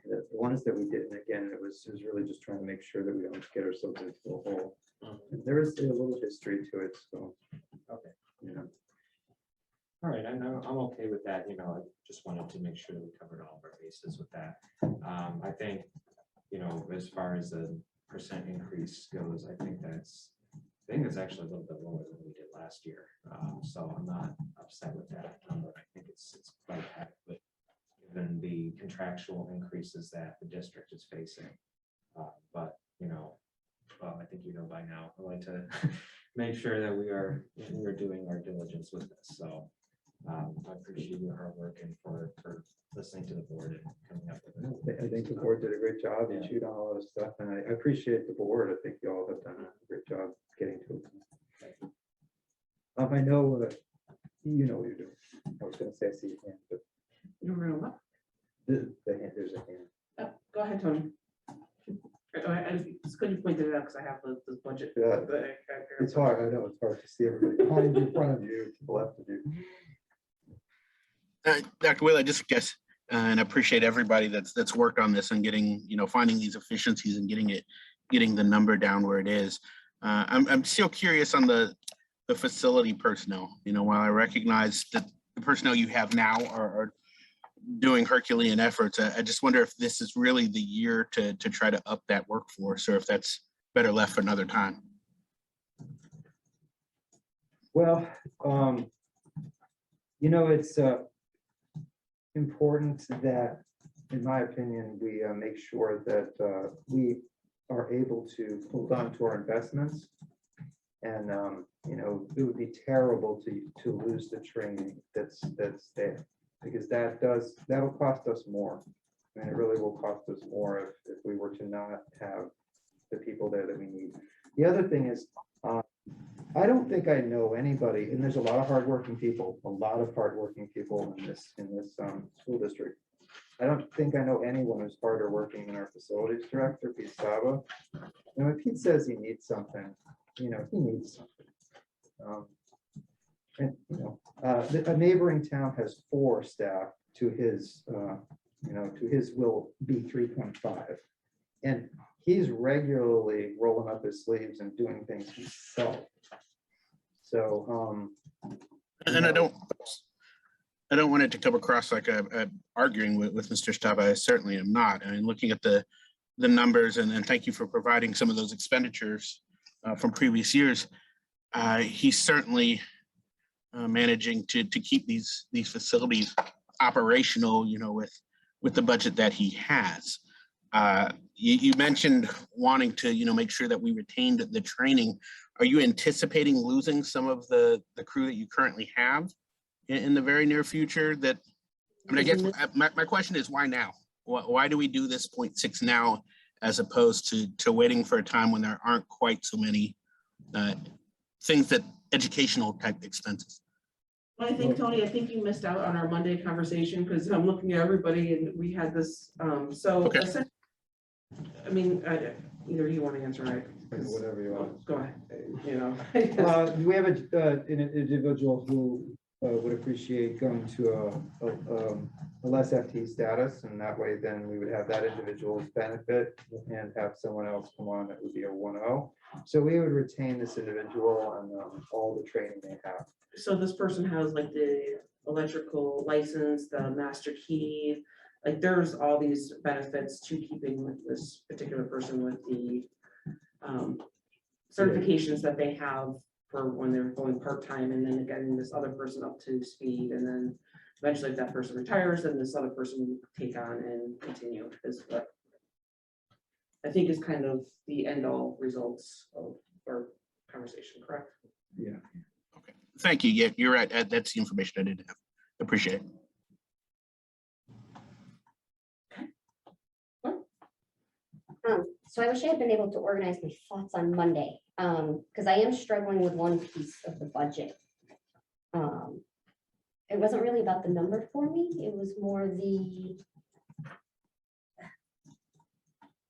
The ones that we did, and again, it was really just trying to make sure that we don't get ourselves into a hole. Mhm. And there is a little history to it, so. Okay. Yeah. All right, I'm okay with that, you know, I just wanted to make sure we covered all of our bases with that. I think, you know, as far as the percent increase goes, I think it's actually a little bit lower than we did last year. So I'm not upset with that number. I think it's quite adequate given the contractual increases that the district is facing. But, you know, well, I think you know by now, I like to make sure that we are doing our diligence with this. So I appreciate your hard work and for listening to the board and coming up with it. I think the board did a great job. You chewed on a lot of stuff, and I appreciate the board. I think you all have done a great job getting to it. I know, you know what you're doing. I was gonna say, I see your hand, but You remember what? the hand, there's a hand. Oh, go ahead, Tony. It's good you pointed it out because I have this budget. Yeah. It's hard, I know, it's hard to see everybody behind you, in front of you, to the left of you. Dr. Will, I just guess, and appreciate everybody that's worked on this and getting, you know, finding these efficiencies and getting the number down where it is. I'm still curious on the facility personnel. You know, while I recognize that the personnel you have now are doing Herculean efforts, I just wonder if this is really the year to try to up that workforce, or if that's better left for another time. Well, you know, it's important that, in my opinion, we make sure that we are able to hold on to our investments. And, you know, it would be terrible to lose the training that's there, because that'll cost us more. And it really will cost us more if we were to not have the people there that we need. The other thing is, I don't think I know anybody, and there's a lot of hardworking people in this school district. I don't think I know anyone who's harder working than our facilities director, Pete Saba. And when Pete says he needs something, you know, he needs something. And, you know, a neighboring town has 4 staff to his, you know, to his will be 3.5. And he's regularly rolling up his sleeves and doing things himself. So, And I don't want it to come across like I'm arguing with Mr. Staba. I certainly am not. I mean, looking at the numbers, and thank you for providing some of those expenditures from previous years. He's certainly managing to keep these facilities operational, you know, with the budget that he has. You mentioned wanting to, you know, make sure that we retained the training. Are you anticipating losing some of the crew that you currently have in the very near future? That, I mean, I guess my question is, why now? Why do we do this 0.6 now, as opposed to waiting for a time when there aren't quite so many things that educational type expenses? Well, I think, Tony, I think you missed out on our Monday conversation, because I'm looking at everybody and we had this, Okay. I mean, either you want to answer, right? whatever you want. Go ahead, you know. We have an individual who would appreciate going to a less FT status, and that way then we would have that individual's benefit and have someone else come on that would be a 1.0. So we would retain this individual and all the training they have. So this person has like the electrical license, the master key, like there's all these benefits to keeping with this particular person with the certifications that they have for when they're going part-time, and then getting this other person up to speed, and then eventually if that person retires, then this other person will take on and continue, is what I think is kind of the end all results of our conversation, correct? Yeah. Okay, thank you. Yeah, you're right. That's the information I didn't have. Appreciate it. So I wish I had been able to organize my thoughts on Monday, because I am struggling with one piece of the budget. It wasn't really about the number for me. It was more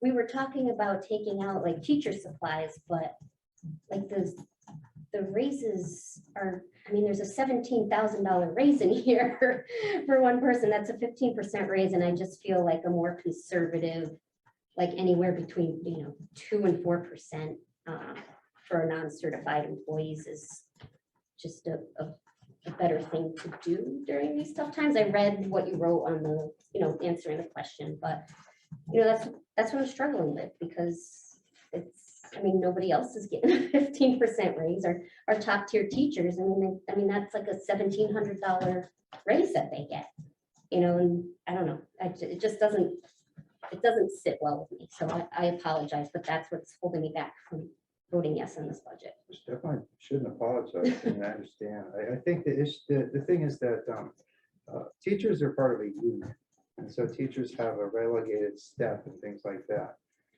we were talking about taking out like teacher supplies, but like the raises are, I mean, there's a $17,000 raise in here for one person. That's a 15% raise. And I just feel like a more conservative, like anywhere between, 2 and 4% for non-certified employees is just a a better thing to do during these tough times. I read what you wrote on the, answering the question, but, that's what I'm struggling with, because nobody else is getting a 15% raise, or our top tier teachers. That's like a $1,700 raise that they get, and I don't know, it just doesn't sit well with me. So I apologize, but that's what's holding me back from voting yes on this budget. Definitely shouldn't apologize, and I understand. I think the thing is that teachers are part of a union, and so teachers have a relegated step and things like that.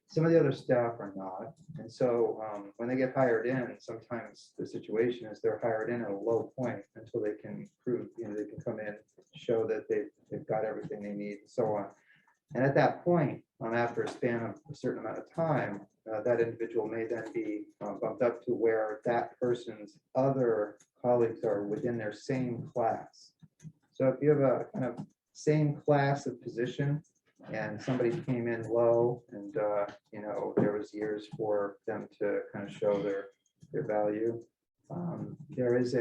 Some of the other staff are not, and so when they get hired in, sometimes the situation is they're hired in at a low point until they can prove, they can come in, show that they've got everything they need, and so on. And at that point, after a span of a certain amount of time, that individual may then be bumped up to where that person's other colleagues are within their same class. So if you have a kind of same class of position and somebody came in low and, there was years for them to kind of show their value, there is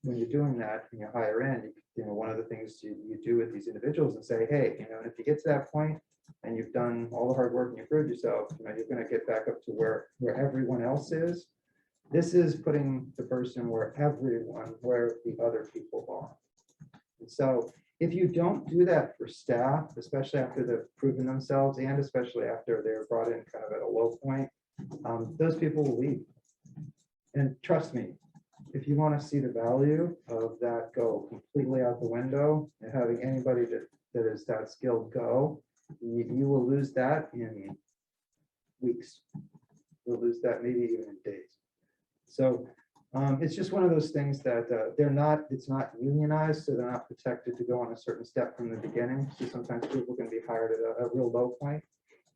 when you're doing that and you hire in, one of the things you do with these individuals and say, hey, and if you get to that point and you've done all the hard work and you proved yourself, you're going to get back up to where everyone else is. This is putting the person where the other people are. And so if you don't do that for staff, especially after they've proven themselves and especially after they're brought in kind of at a low point, those people will leave. And trust me, if you want to see the value of that go completely out the window and having anybody that is that skilled go, you will lose that in weeks. You'll lose that maybe even in days. So it's just one of those things that it's not unionized, so they're not protected to go on a certain step from the beginning. So sometimes people can be hired at a real low point.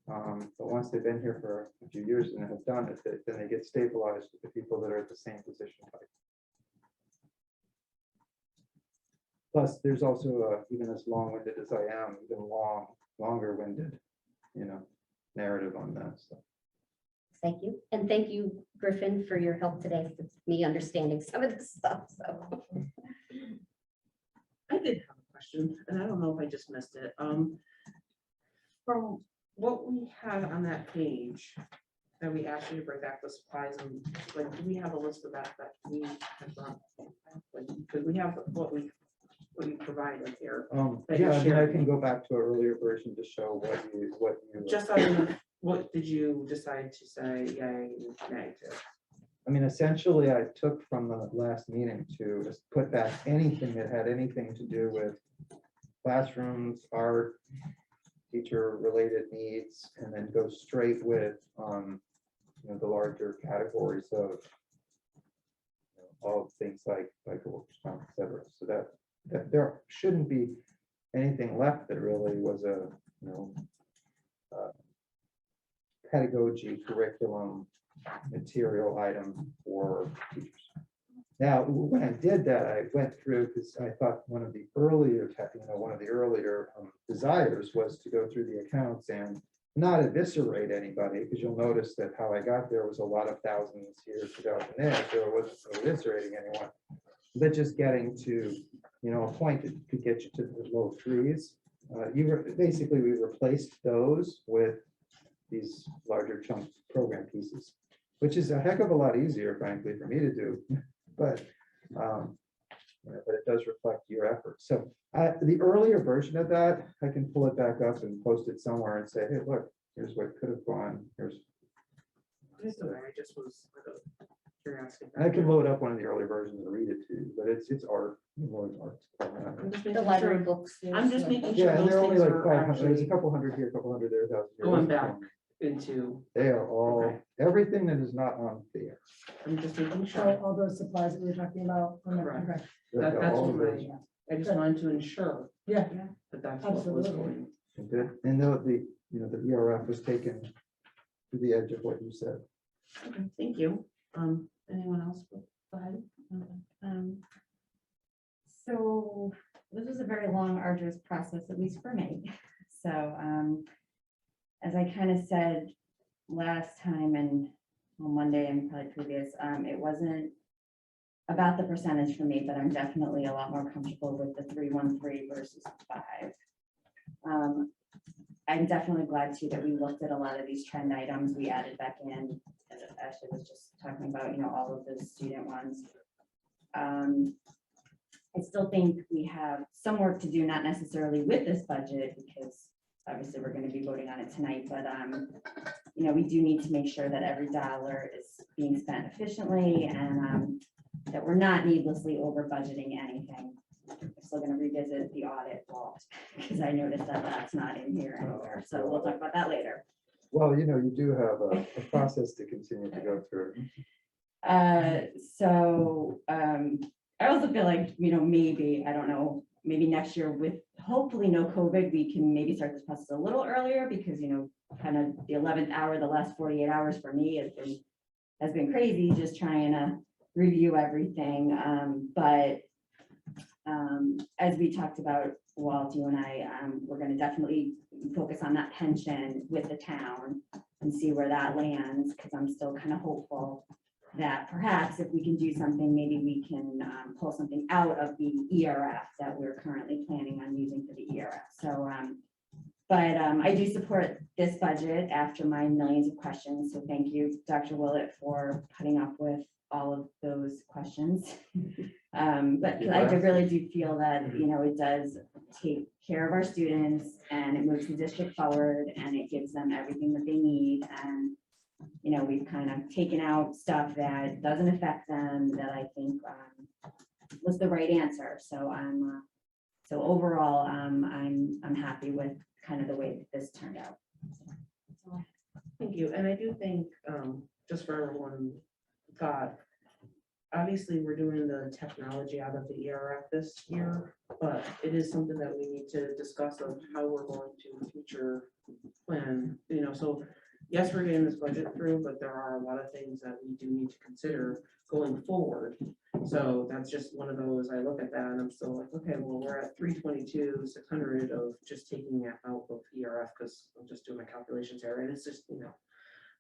But once they've been here for a few years and have done it, then they get stabilized with the people that are at the same position type. Plus, there's also even as long-winded as I am, even longer-winded, narrative on that. So. Thank you. And thank you, Griffin, for your help today with me understanding some of this stuff. So I did have a question, and I don't know if I just missed it. From what we had on that page that we asked you to bring back the supplies, and do we have a list of that we have brought? Because we have what you provided here. I can go back to an earlier version to show what you just what did you decide to say yay, nay to? Essentially, I took from the last meeting to just put back anything that had anything to do with classrooms, art, teacher-related needs, and then go straight with the larger categories of all things like workers' comp, et cetera. So that there shouldn't be anything left that really was a pedagogy curriculum material item for teachers. Now, when I did that, I went through, because I thought one of the earlier desires was to go through the accounts and not eviscerate anybody, because you'll notice that how I got there was a lot of thousands here, 2000 there, so it wasn't eviscerating anyone, but just getting to a point that could get you to the low threes. We replaced those with these larger chunk program pieces, which is a heck of a lot easier, frankly, for me to do, but it does reflect your efforts. So the earlier version of that, I can pull it back up and post it somewhere and say, hey, look, here's what could have gone. I just was curiosity. I can load up one of the early versions and read it to you, but it's art. the library books. I'm just making sure. Yeah, and those they're only things like are 500. There's a actually couple hundred here, a couple hundred there, 1,000 here. going back into. They are all Okay. everything that is not on there. I'm just making So sure. all those supplies that we were talking about. Correct. Okay. That's All what of those. I just wanted to ensure Yeah, that that's what was Absolutely. going. Good. And the ERF was taken to the edge of what you said. Okay, thank you. Anyone else? Go ahead. So this was a very long, arduous process, at least for me. So as I kind of said last time and on Monday and probably previous, it wasn't about the percentage for me, but I'm definitely a lot more comfortable with the 313 versus 5. I'm definitely glad too that we looked at a lot of these trend items we added back in. As Ashley was just talking about, all of the student ones. I still think we have some work to do, not necessarily with this budget, because obviously we're going to be voting on it tonight, but we do need to make sure that every dollar is being spent efficiently and that we're not needlessly over budgeting anything. I'm still going to revisit the audit vault because I noticed that that's not in here anywhere. So we'll talk about that later. Well, you do have a process to continue to go through. I also feel like, maybe, I don't know, maybe next year with hopefully no COVID, we can maybe start this process a little earlier because, kind of the 11th hour, the last 48 hours for me has been crazy, just trying to review everything. As we talked about, Walt, you and I, we're going to definitely focus on that pension with the town and see where that lands, because I'm still kind of hopeful that perhaps if we can do something, maybe we can pull something out of the ERF that we're currently planning on using for the ERF. So, I do support this budget after my millions of questions. So thank you, Dr. Willett, for putting up with all of those questions. But I really do feel that, it does take care of our students and it moves the district forward and it gives them everything that they need. And, we've kind of taken out stuff that doesn't affect them that I think was the right answer. So overall, I'm happy with kind of the way that this turned out. Thank you. And I do think, just for everyone thought, obviously we're doing the technology out of the ERF this year, but it is something that we need to discuss of how we're going to future plan, so yes, we're getting this budget through, but there are a lot of things that we do need to consider going forward. So that's just one of those, I look at that and I'm still like, okay, well, we're at 322, 600 of just taking it out of ERF because I'm just doing my calculations here. And it's just,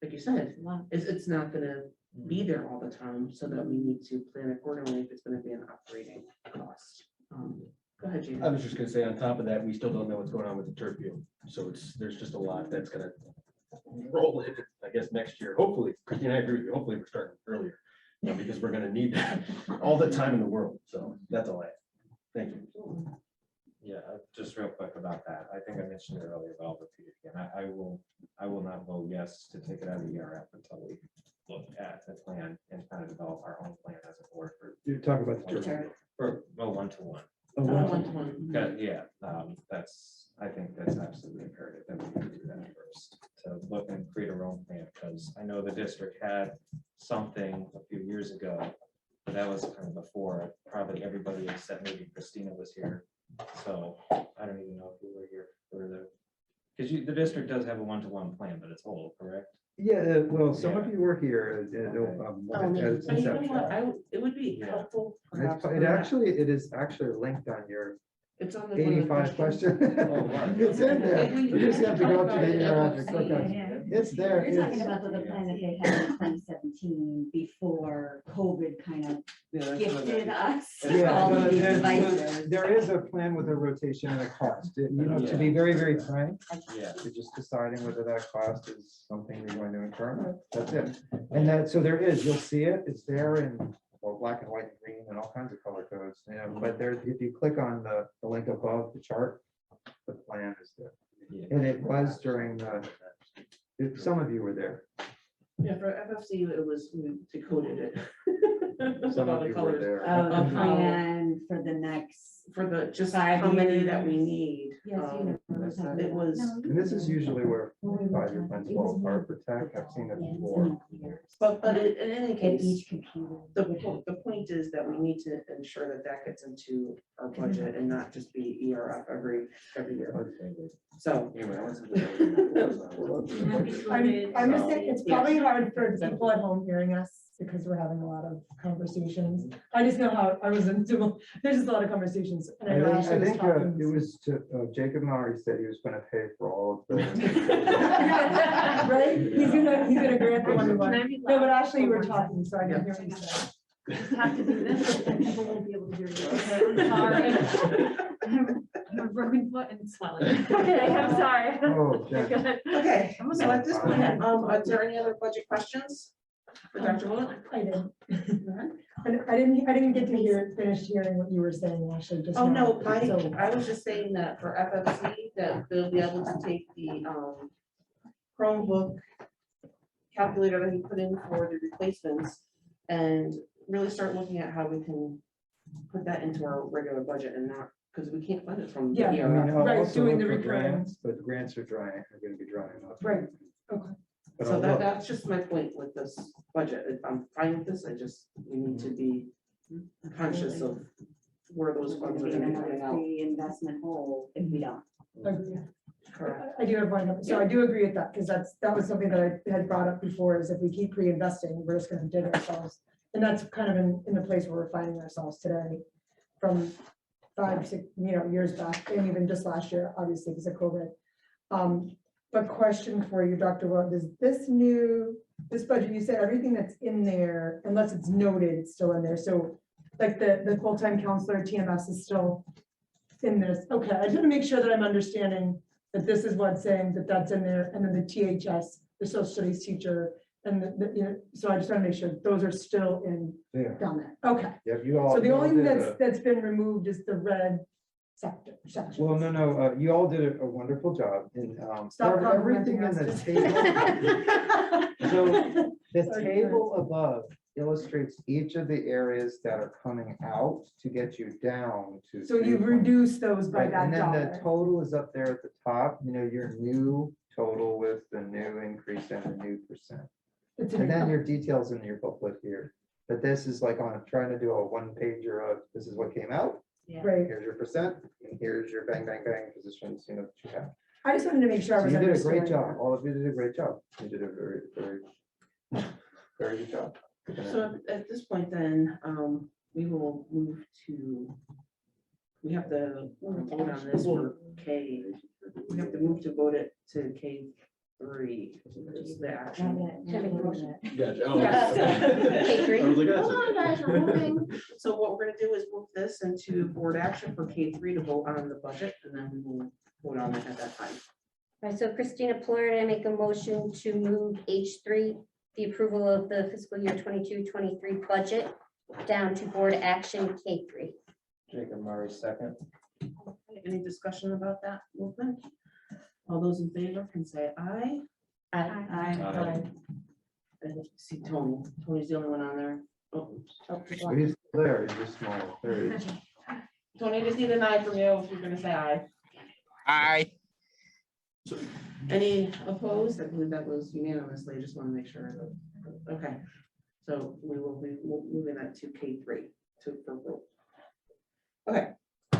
like you said, it's not gonna be there all the time, so that we need to plan accordingly if it's gonna be an operating cost. Go ahead, Gene. I was just gonna say, on top of that, we still don't know what's going on with the turf field. So there's just a lot that's gonna roll in, I guess, next year. Hopefully, Christine, I agree with you. Hopefully we're starting earlier, because we're gonna need that all the time in the world. So that's all I have. Thank you. Yeah, just real quick about that. I think I mentioned it earlier, but I'll repeat it again. I will not vote yes to take it out of the ERF until we look at the plan and kind of develop our own plan as a board for. You're talking about the turf. For a one-to-one. I think that's absolutely imperative that we do that first, to look and create our own plan, because I know the district had something a few years ago, but that was kind of before probably everybody except maybe Christina was here. So I don't even know if you were here for because the district does have a one-to-one plan, but it's old, correct? Yeah, well, some of you were here. It would be helpful. perhaps It is actually linked on your It's on the. 85 question. It's in there. You just have to go up to the ERF and click on it. It's there. You're talking about the plan that they had in 2017 before COVID kind of gifted us all of these devices. There is a plan with a rotation and a cost. To be very, very frank, Yeah. you're just deciding whether that cost is something you're going to incur. That's it. And so there is, you'll see it. It's there in black and white and green and all kinds of color codes. But there, if you click on the link above the chart, the plan is there. And it was during some of you were there. Yeah, for FFC, it was, we decoded it. Some All of the you were colors. there. Oh, the plan for the next. For the, just 5 how many that years. we need. Yes, you know. It was. And this is usually where 5-year plans fall apart for tech. I've seen it before. But in any case, Each computer. the point is that we need to ensure that that gets into our budget and not just be ERF every year. So. I'm just saying, it's probably hard for people at home hearing us because we're having a lot of conversations. I just know how I was in civil, there's just a lot of conversations. And I know I Ashley was think talking. it was Jacob Maury said he was going to pay for all of the. Right? He's gonna grant the one. Can I be No, but loud? Ashley, you were talking, so I didn't hear what you said. just have to do this, and people won't be able to hear you. Okay, I'm sorry. I have a broken foot and it's swelling. Okay, I'm sorry. Oh, You're Jen. good. Okay, so at this point, is there any other budget questions for Dr. Willett? I didn't get to finish hearing what you were saying, actually, just. Oh, now. no, So- I was just saying that for FFC, that they'll be able to take the Chromebook calculator that he put in for the replacements and really start looking at how we can put that into our regular budget and not, because we can't fund it from. Yeah. I mean, ERF. I'll Right, also doing look the for recurring. grants, but grants are gonna be drying up. Right, okay. But So I'll look. that's just my point with this budget. I'm fine with this. We need to be conscious of where those We're funds gonna are be in gonna be another coming out. pre-investment hole if we don't. Agree. Correct. I do have one, so I do agree with that, because that was something that I had brought up before, is if we keep pre-investing, we're just gonna dig ourselves. And that's kind of in the place where we're finding ourselves today, from 5, 6, years back, and even just last year, obviously, because of COVID. But question for you, Dr. Wood, does this budget, you said everything that's in there, unless it's noted, it's still in there, so like the full-time counselor, TMS is still in this, okay, I just want to make sure that I'm understanding that this is what's saying that that's in there, and then the THS, the social studies teacher, and so I just want to make sure those are still in Yeah. down there, okay. Yep, you all. So the you all only thing did that's been removed is the red section. Well, no, you all did a wonderful job in, Stop everything in complimenting the us. table. So the Sorry, table above illustrates each of the areas that are coming out to get you down to. So you've 3.0. reduced those by Right, that and then the dollar. total is up there at the top, your new total with the new increase and the new percent. It's And then in- your details in your booklet here. But this is like trying to do a one pager of, this is what came out. Right, Here's your percent, and here's your bang, bang, bang positions, that you have. I just wanted to make sure I So was you did a great understanding. job. All of you did a great job. You did a very, very, very good job. So at this point then, we will move to, we have to vote on this for K. We have to move to vote it to K3, which is the action. Gotcha. Oh, K3. I was like, that's Hold on, it. guys, we're moving. So what we're gonna do is move this into board action for K3 to vote on the budget, and then we will vote on it at that time. All right, so Christina Pollard, I make a motion to move H3, the approval of the fiscal year 22-23 budget down to board action K3. Jacob Murray, second. Any discussion about that movement? All those in favor can say aye. Aye. And see Tony. Tony's the only one on there. Oh, So he's there, he's just small. There he is. Tony, I just need an aye from you if you're gonna say aye. Aye. Any opposed? I believe that was unanimously. I just want to make sure. Okay. So we will be moving that to K3 for vote. Okay.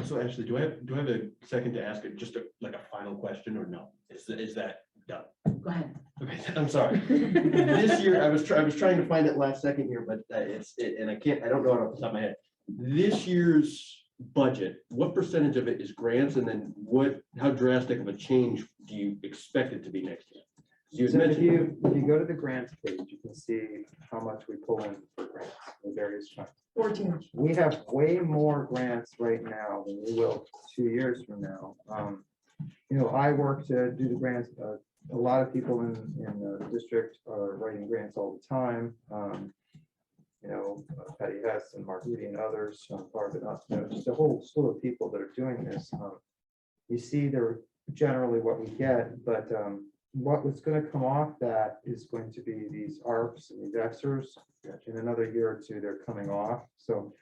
So Ashley, do I have a second to ask just like a final question or no? Is that done? Go ahead. Okay, I'm sorry. This year, I was trying to find it last second here, but and I don't know it off the top of my head. This year's budget, what percentage of it is grants, and then how drastic of a change do you expect it to be next year? You had So if mentioned, you go to the grants page, you can see how much we pull in for grants in various funds. 14. We have way more grants right now than we will 2 years from now. I work to do the grants. A lot of people in the district are writing grants all the time. Patty Hess and Mark Rudy and others, Barb and us, just a whole slew of people that are doing this. You see they're generally what we get, but what was going to come off that is going to be these ARPs and these EXERs. In another year or two, they're coming off. So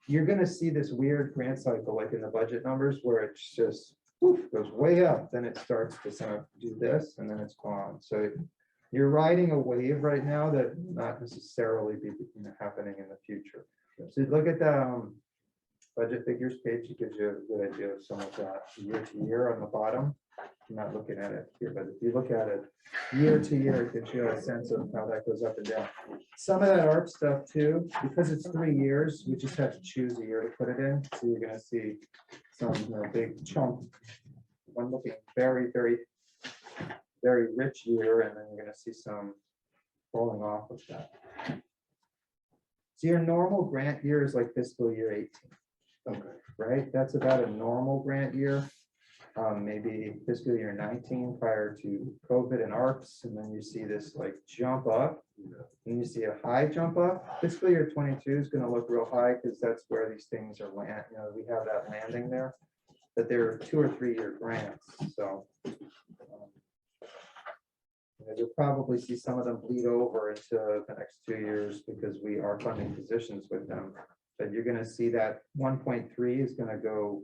you're going to see this weird grant cycle, like in the budget numbers, where it's just goes way up, then it starts to kind of do this, and then it's gone. So you're riding a wave right now that not necessarily be happening in the future. So look at the budget figures page. It gives you a good idea of some of that year to year on the bottom. I'm not looking at it here, but if you look at it year to year, it gives you a sense of how that goes up and down. Some of that ARP stuff too, because it's 3 years, we just have to choose a year to put it in. So you're going to see some big chunk, one looking very, very, very rich year, and then you're going to see some falling off of that. So your normal grant year is like fiscal year 18. Okay. Right? That's about a normal grant year. Maybe fiscal year 19 prior to COVID and ARPS, and then you see this like jump up, and you see a high jump up. Fiscal year 22 is going to look real high because that's where these things are land. You know, we have that landing there, but they're 2 or 3 year grants, so you'll probably see some of them bleed over into the next 2 years because we are funding positions with them. But you're going to see that 1.3 is going to go.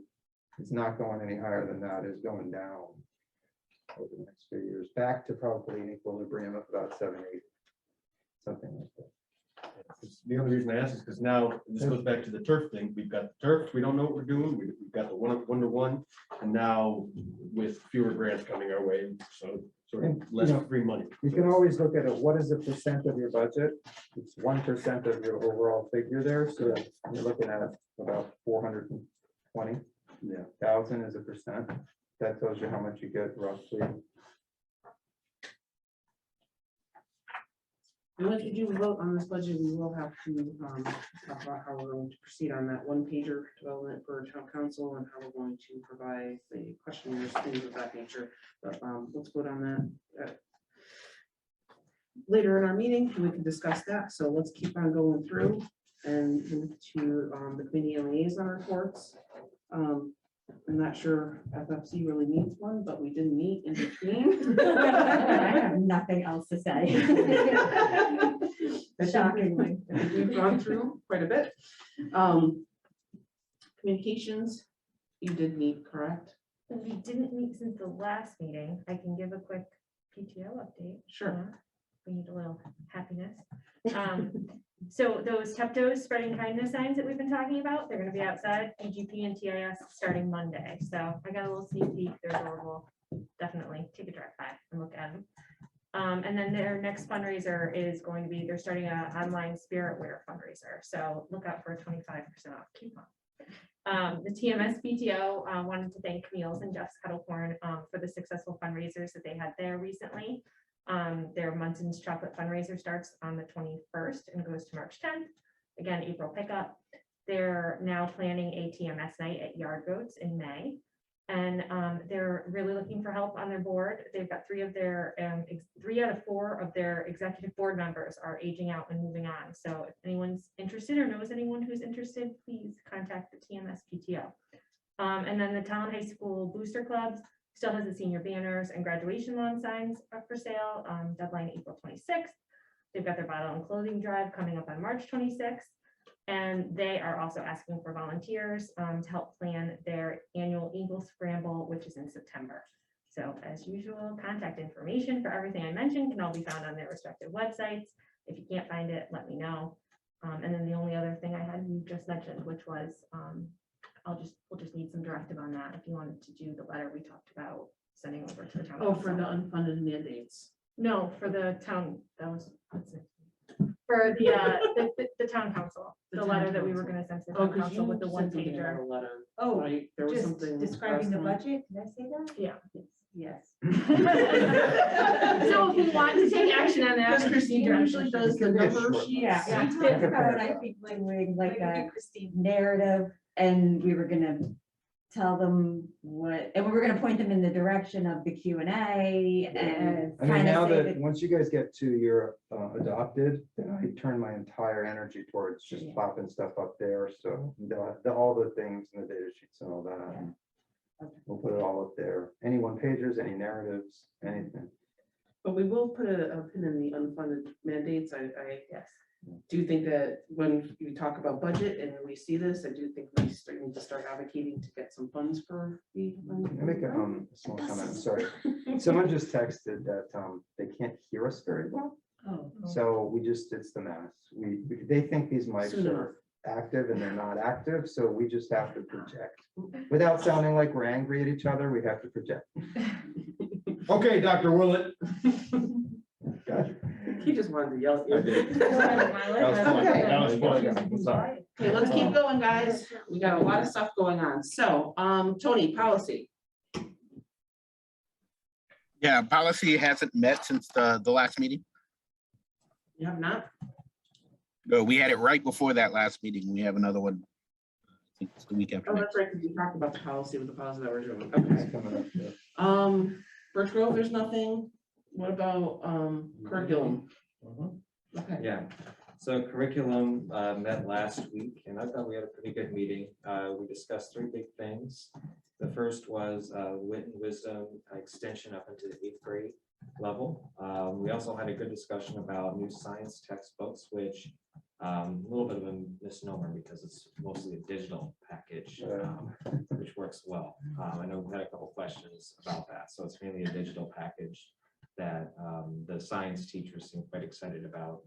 It's not going any higher than that, it's going down over the next few years, back to probably an equilibrium of about 7, 8, something like that. The only reason I ask is because now this goes back to the turf thing. We've got the turf, we don't know what we're doing. We've got the one-to-one, and now with fewer grants coming our way, so sort of less free money. You can always look at it, what is the percent of your budget? It's 1% of your overall figure there, so you're looking at about 420. Yeah. 1,000 is a percent. That tells you how much you get roughly. And if you do vote on this budget, we will have to talk about how we're going to proceed on that one-pager development for town council and how we're going to provide the questionnaires, things of that nature. But let's vote on that later in our meeting, and we can discuss that. So let's keep on going through and move to the committee liaison reports. I'm not sure FFC really needs one, but we didn't meet in between. I have nothing else to say. Shockingly. We've gone through quite a bit. Communications, you did meet, correct? We didn't meet since the last meeting. I can give a quick PTO update. Sure. We need a little happiness. So those Teptos spreading kindness signs that we've been talking about, they're gonna be outside PGP and TIS starting Monday. So I got a little sneak peek. They're adorable. Definitely take a drive by and look at them. And then their next fundraiser is going to be, they're starting an online spirit wear fundraiser. So look out for a 25% off coupon. The TMS PTO wanted to thank Camille's and Jeff's Cuddlecorn for the successful fundraisers that they had there recently. Their Munson's chocolate fundraiser starts on the 21st and goes to March 10th. Again, April pickup. They're now planning a TMS night at Yard Goats in May. And they're really looking for help on their board. They've got 3 out of 4 of their executive board members are aging out and moving on. So if anyone's interested or knows anyone who's interested, please contact the TMS PTO. And then the Tolland High School Booster Clubs still has the senior banners and graduation lawn signs up for sale. Deadline April 26th. They've got their bottle and clothing drive coming up on March 26th. And they are also asking for volunteers to help plan their annual Eagle Scramble, which is in September. So as usual, contact information for everything I mentioned can all be found on their respective websites. If you can't find it, let me know. And then the only other thing I had you just mentioned, which was we'll just need some directive on that. If you wanted to do the letter we talked about sending over to the town. Oh, for the council. unfunded mandates. No, for the town, for the town council, the letter that we were gonna send to the Oh, town because council you with the one sent something about pager. a letter. Oh, Right, there was just something. describing the last time. budget, did I say that? Yeah. Yes. So if you want to take action on that. Because Christine usually does the number sheets. Yeah, we talked about, I think, like a narrative, and we were gonna tell them what, and we were gonna point them in the direction of the Q&A and I mean, kind now of say that, that. once you guys get to your adopted, then I turn my entire energy towards just Yeah. popping stuff up there. So all the things in the data sheets and all that. Yeah. Okay. We'll put it all up there. Any one pagers, any narratives, anything. But we will put a pin in the unfunded mandates. I Yes. do think that when we talk about budget and we see this, I do think we need to start advocating to get some funds for the. Can I make a small comment? Sorry. Someone just texted that they can't hear us very well. Oh. So it's the math. They think these mics Soon are active and they're not active, so we just have to project. Without sounding like we're angry at each other, we have to project. Okay, Dr. Willett. Gotcha. He just wanted to yell at you. I did. That was fun. That was fun. I'm sorry. Okay, let's keep going, guys. We got a lot of stuff going on. So, Tony, policy. Yeah, policy hasn't met since the last meeting. You have not? No, we had it right before that last meeting. We have another one. I think it's the week after Oh, next. that's right, because we talked about the policy with the policy that we're doing. It's Okay. coming up, yeah. Birch Grove, there's nothing. What about curriculum? Okay. Yeah, so curriculum met last week, and I thought we had a pretty good meeting. We discussed three big things. The first was wit and wisdom extension up into the 8th grade level. We also had a good discussion about new science textbooks, which a little bit of a misnomer because it's mostly a digital package, which works well. I know we had a couple questions about that, so it's mainly a digital package that the science teachers seem quite excited about.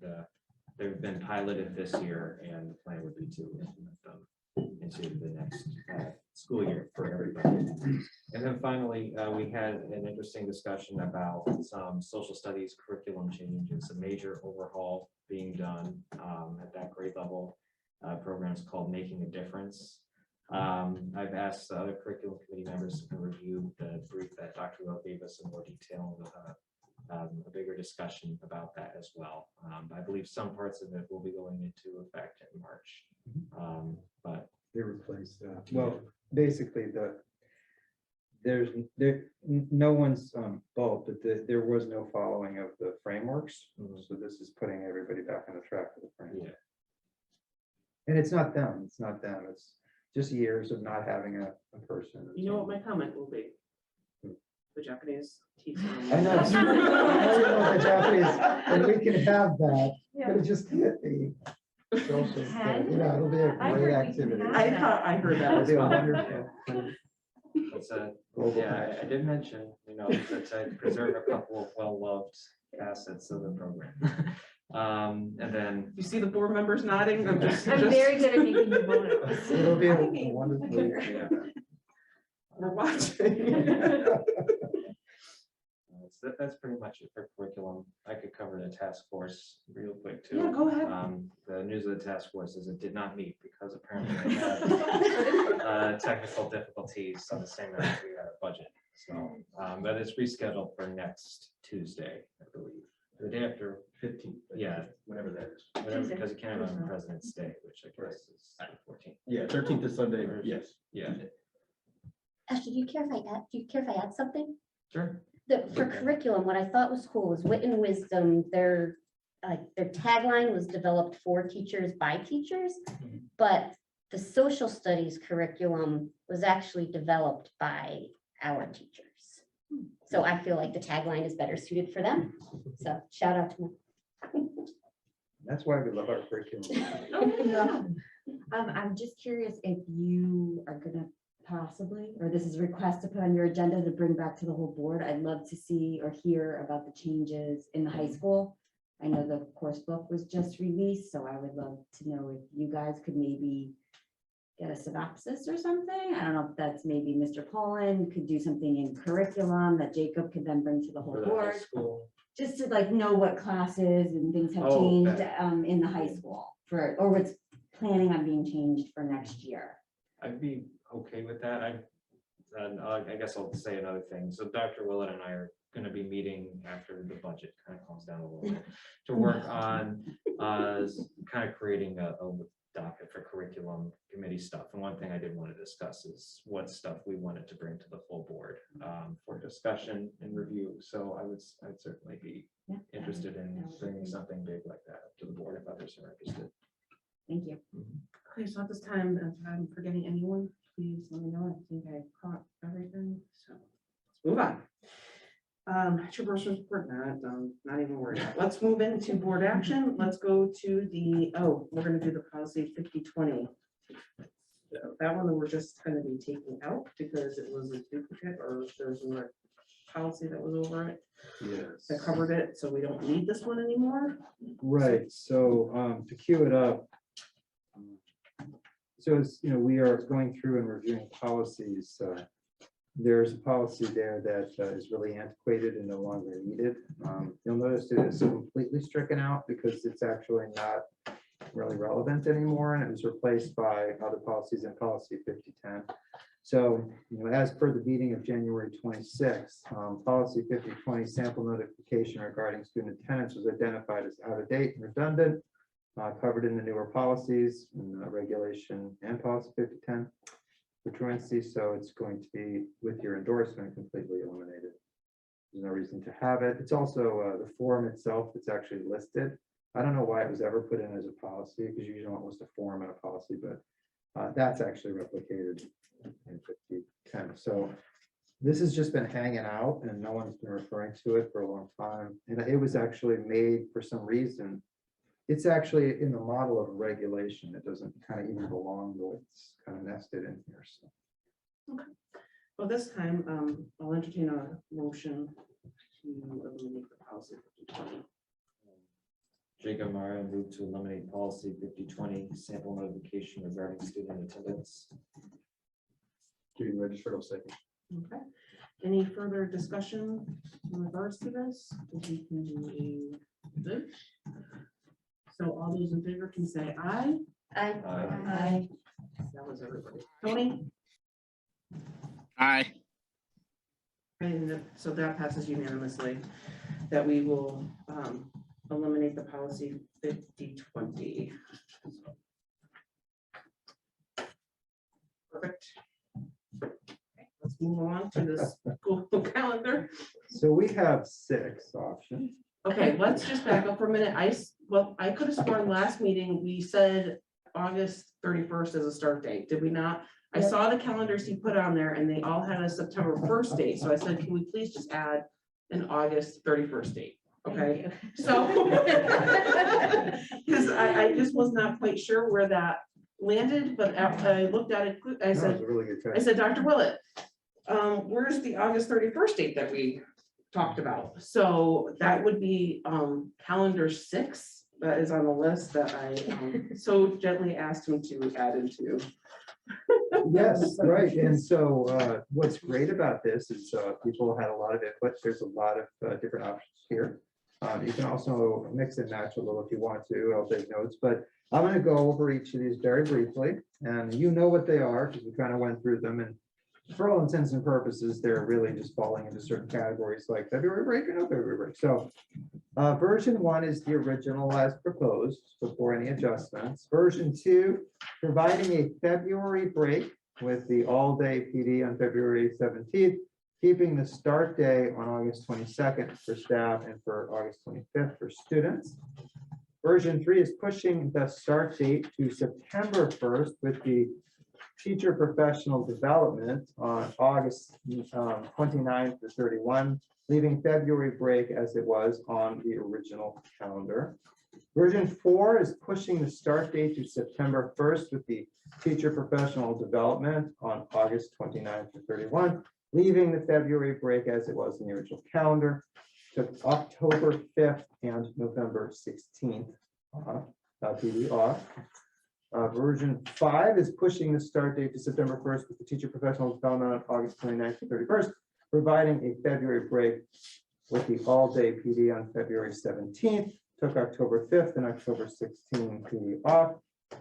They've been piloted this year, and the plan would be to implement them into the next school year for everybody. And then finally, we had an interesting discussion about some social studies curriculum changes, a major overhaul being done at that grade level. Programs called Making a Difference. I've asked the other curriculum committee members to review the brief that Dr. Will gave us in more detail. We'll have a bigger discussion about that as well. I believe some parts of it will be going into effect in March. But They replaced that. Well, basically no one's fault, but there was no following of the frameworks. So this is putting everybody back on the track of the framework. And it's not them. It's just years of not having a person. You know what my comment will be? The Japanese teacher. I know. I know the Japanese, and we can have that, but it just can't be. Social stuff. Yeah, it'll be a great activity. I thought I heard that It'll as be a well. wonderful. it's a, Global yeah, I did mention, to preserve a couple of well-loved facets of the program. And then You see the board members nodding? I'm just. I'm very good at making you vote. It'll be a wonderful. We're watching. That's pretty much it for curriculum. I could cover the task force real quick too. Yeah, go ahead. The news of the task force is it did not meet because apparently they had technical difficulties on the same night as we had a budget. So, but it's rescheduled for next Tuesday, I believe. The day after 15th. Yeah. Whatever that is. whatever, because you can't have it on President's Day, which I guess is the 14th. Yeah, 13th is Sunday, yes. Yeah, Actually, do you care if I add something? sure. For curriculum, what I thought was cool was wit and wisdom. Their tagline was developed for teachers by teachers, but the social studies curriculum was actually developed by our teachers. So I feel like the tagline is better suited for them. So shout out to them. That's why we love our curriculum. I'm just curious if you are gonna possibly, or this is a request to put on your agenda to bring back to the whole board. I'd love to see or hear about the changes in the high school. I know the course book was just released, so I would love to know if you guys could maybe get a synopsis or something. I don't know if that's maybe Mr. Tolland could do something in curriculum that Jacob could then bring to the whole For the high board. school. Just to like know what classes and things have Oh, changed okay. in the high school or what's planning on being changed for next year. I'd be okay with that. I guess I'll say another thing. So Dr. Willett and I are going to be meeting after the budget kind of calms down a little bit to work on kind of creating a docket for curriculum committee stuff. And one thing I did want to discuss is what stuff we wanted to bring to the full board for discussion and review. So I'd certainly be interested in bringing something big like that up to the board if others are interested. Thank you. Okay, so at this time, if I'm forgetting anyone, please let me know. I think I caught everything. So let's move on. Chairperson's report, not even worried. Let's move into board action. Let's go to we're gonna do the policy 5020. So that one we're just gonna be taking out because it was a duplicate or there's another policy that was over it Yes. that covered it, so we don't need this one anymore. Right, so to cue it up. So as we are going through and reviewing policies, there's a policy there that is really antiquated and no longer needed. You'll notice it is completely stricken out because it's actually not really relevant anymore, and it was replaced by other policies in policy 5010. So, as per the meeting of January 26th, policy 5020 sample notification regarding student attendance was identified as out of date and redundant. covered in the newer policies, in regulation and policy 5010 for truancy. So it's going to be, with your endorsement, completely eliminated. There's no reason to have it. It's also the form itself that's actually listed. I don't know why it was ever put in as a policy, because you usually don't list a form in a policy, but that's actually replicated in 5010. So this has just been hanging out and no one's been referring to it for a long time. And it was actually made for some reason. It's actually in the model of regulation. It doesn't kind of even belong, though it's kind of nested in here. So. Okay. Well, this time, I'll entertain a motion to eliminate the policy 5020. Jacob Mara moved to eliminate policy 5020, sample notification regarding student attendance. Student registered, I'll second. Okay. Any further discussion in regards to this? We can do a vote. So all those in favor can say aye. Aye. Aye. That was everybody. Tony? Aye. And so that passes unanimously, that we will eliminate the policy 5020. Perfect. Okay, let's move on to the school calendar. So we have 6 options. Okay, let's just back up for a minute. I could have sworn last meeting, we said August 31st as a start date, did we not? I saw the calendars he put on there and they all had a September 1st date, so I said, can we please just add an August 31st date? Okay, so. Because I just was not quite sure where that landed, but after I looked at it, I That was said, a really good catch. Dr. Willett, where's the August 31st date that we talked about? So that would be calendar 6 that is on the list that I so gently asked him to add into. Yes, right. And so what's great about this is people had a lot of input. There's a lot of different options here. You can also mix and match a little if you want to. I'll take notes, but I'm going to go over each of these very briefly, and you know what they are because we kind of went through them. And for all intents and purposes, they're really just falling into certain categories like February break or no February break. So version 1 is the original as proposed before any adjustments. Version 2, providing a February break with the all-day PD on February 17th, keeping the start day on August 22nd for staff and for August 25th for students. Version 3 is pushing the start date to September 1st with the teacher professional development on August 29th to 31, leaving February break as it was on the original calendar. Version 4 is pushing the start date to September 1st with the teacher professional development on August 29th to 31, leaving the February break as it was in the original calendar. Took October 5th and November 16th PD off. Version 5 is pushing the start date to September 1st with the teacher professional development on August 29th to 31st, providing a February break with the all-day PD on February 17th. Took October 5th and October 16th PD off.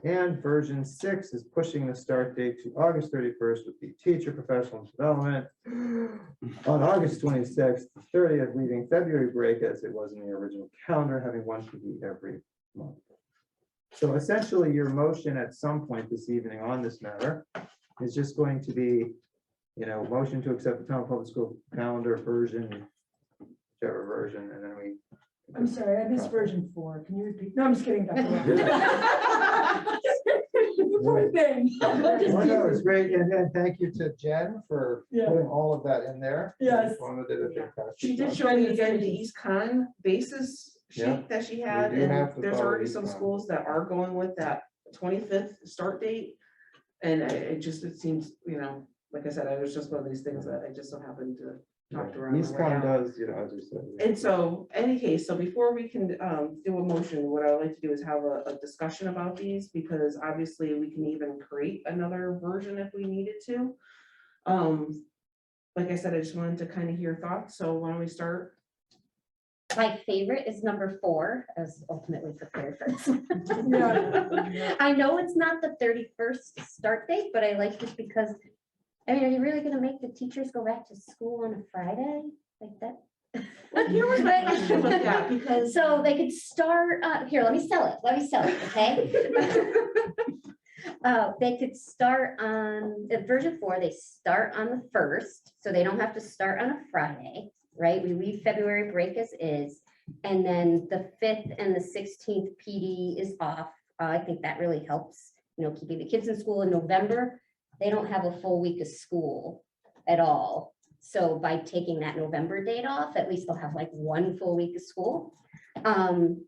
And version 6 is pushing the start date to August 31st with the teacher professional development on August 26th to 30th, leaving February break as it was in the original calendar, having 1 PD every month. So essentially your motion at some point this evening on this matter is just going to be, motion to accept the town public school calendar version, whichever version, and then we. I'm sorry, I missed version 4. Can you repeat? No, I'm just kidding. Dr. Poor thing. Well, no, it's great. And then thank you to Jen for Yeah. putting all of that in there. Yes. Wanda did a fantastic She did job. show me again the East Con basis Yeah. sheet that she had, We do have and to there's follow already East some Con. schools that are going with that 25th start date. And it seems, like I said, it was just one of these things that I just so happened to talk to her on the East way Con out. does, as you said. And so, any case, so before we can do a motion, what I would like to do is have a discussion about these, because obviously we can even create another version if we needed to. Like I said, I just wanted to kind of hear thoughts, so why don't we start? My favorite is number 4, as ultimately prepared for this one. Yeah. I know it's not the 31st start date, but I like it because, are you really gonna make the teachers go back to school on a Friday? Like that Well, here was my question with that, because So they could start, here, let me sell it, okay? They could start on, at version 4, they start on the 1st, so they don't have to start on a Friday, right? We leave February break as is, and then the 5th and the 16th PD is off. I think that really helps, keeping the kids in school in November. They don't have a full week of school at all. So by taking that November date off, at least they'll have like 1 full week of school. What am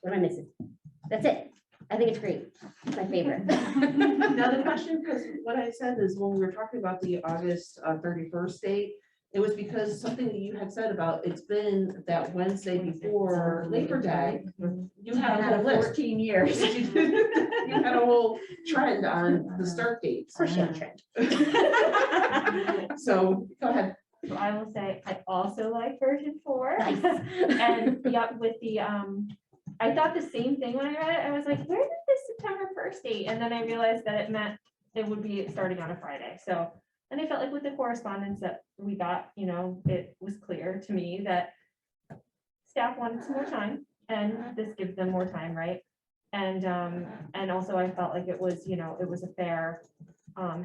I missing? That's it. I think it's great. It's my favorite. now the question, because what I said is when we were talking about the August 31st date, it was because something that you had said about it's been that Wednesday before Labor Day. You had a whole list. 14 years. You had a whole trend on the start dates. Of course you have a trend. So go ahead. So I will say, I also like version 4. Nice. And yeah, with the, I thought the same thing when I read it. I was like, where did this September 1st date? And then I realized that it meant it would be starting on a Friday. So, and I felt like with the correspondence that we got, it was clear to me that staff wanted some more time, and this gives them more time, right? And also I felt like it was, it was a fair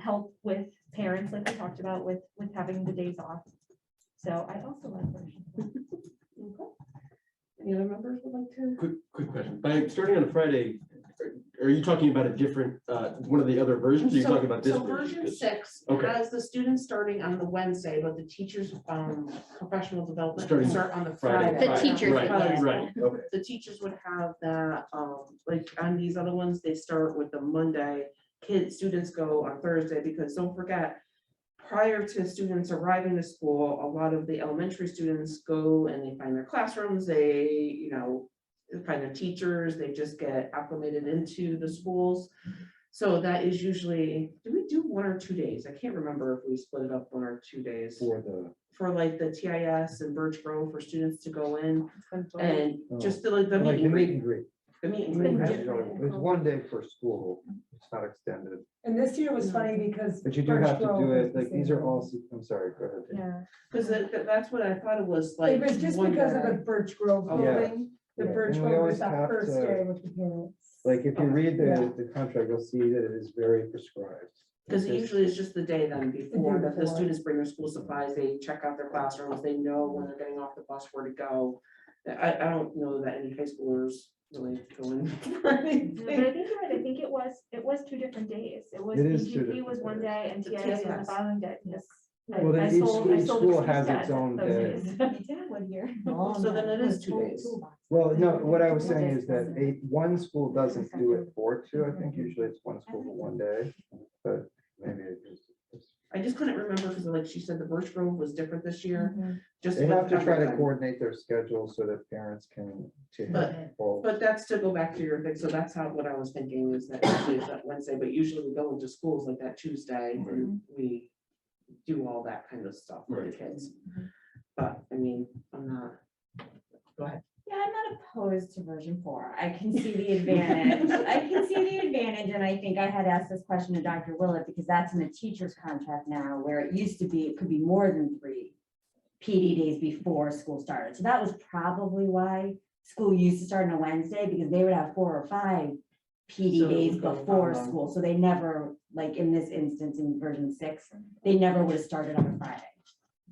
help with parents, like I talked about with having the days off. So I also like version 4. Any other members would like to? Quick question. By starting on a Friday, are you talking about a different, one of the other versions? Are you talking about this? So version 6 Okay. has the students starting on the Wednesday, but the teachers' professional development Starting start on the Friday. Friday. The teachers Right, would get it. right, okay. The teachers would have that, like on these other ones, they start with the Monday. Students go on Thursday, because don't forget, prior to students arriving to school, a lot of the elementary students go and they find their classrooms, they, find their teachers, they just get acclimated into the schools. So that is usually, do we do 1 or 2 days? I can't remember if we split it up 1 or 2 days. For like the TIS and Birch Grove for students to go in and just to like the Like meet the and meet greet. and greet. The meet and greet. It's 1 day for school. It's not extended. And this year was funny because. But you do Birch have to Grove do was it, the like, these same are all, way. I'm sorry, go ahead. Yeah. Because that's what I thought it was like. It was just one because of day. the Birch Grove Oh, yeah. building. The Yeah, Birch and we Grove always was that have first to- day with the parents. Like, if you read Yeah. the contract, you'll see that it is very prescribed. Because It's usually it's just the day then before that the before. students bring their school supplies, they check out their classrooms, they know when they're getting off the bus where to go. I don't know that any high schoolers really go in for But I anything. think you're right. I think it was 2 different days. It was It is 2 BGP different was one days. day and The TIS was the TIS. following day. Yes. Well, then each school has its own day. You did one year. So then it is 2 days. Well, no, what I was saying is that one school doesn't do it for 2, I think usually it's 1 school for 1 day, but maybe it just. I just couldn't remember because like she said, the Birch Grove was different this year. Just They have to with try to everything. coordinate their schedule so that parents can. But that's to go back to your thing, so that's how, what I was thinking is that usually it's that Wednesday, but usually we go into schools like that Tuesday and we do all that kind of stuff with the kids. But I mean, I'm not, go ahead. Yeah, I'm not opposed to version 4. I can see the advantage. And I think I had asked this question to Dr. Willett because that's in the teacher's contract now, where it used to be, it could be more than 3 PD days before school started. So that was probably why school used to start on a Wednesday, because they would have 4 or 5 PD So it days would go before on. school. So they never, like in this instance in version 6, they never would have started on a Friday.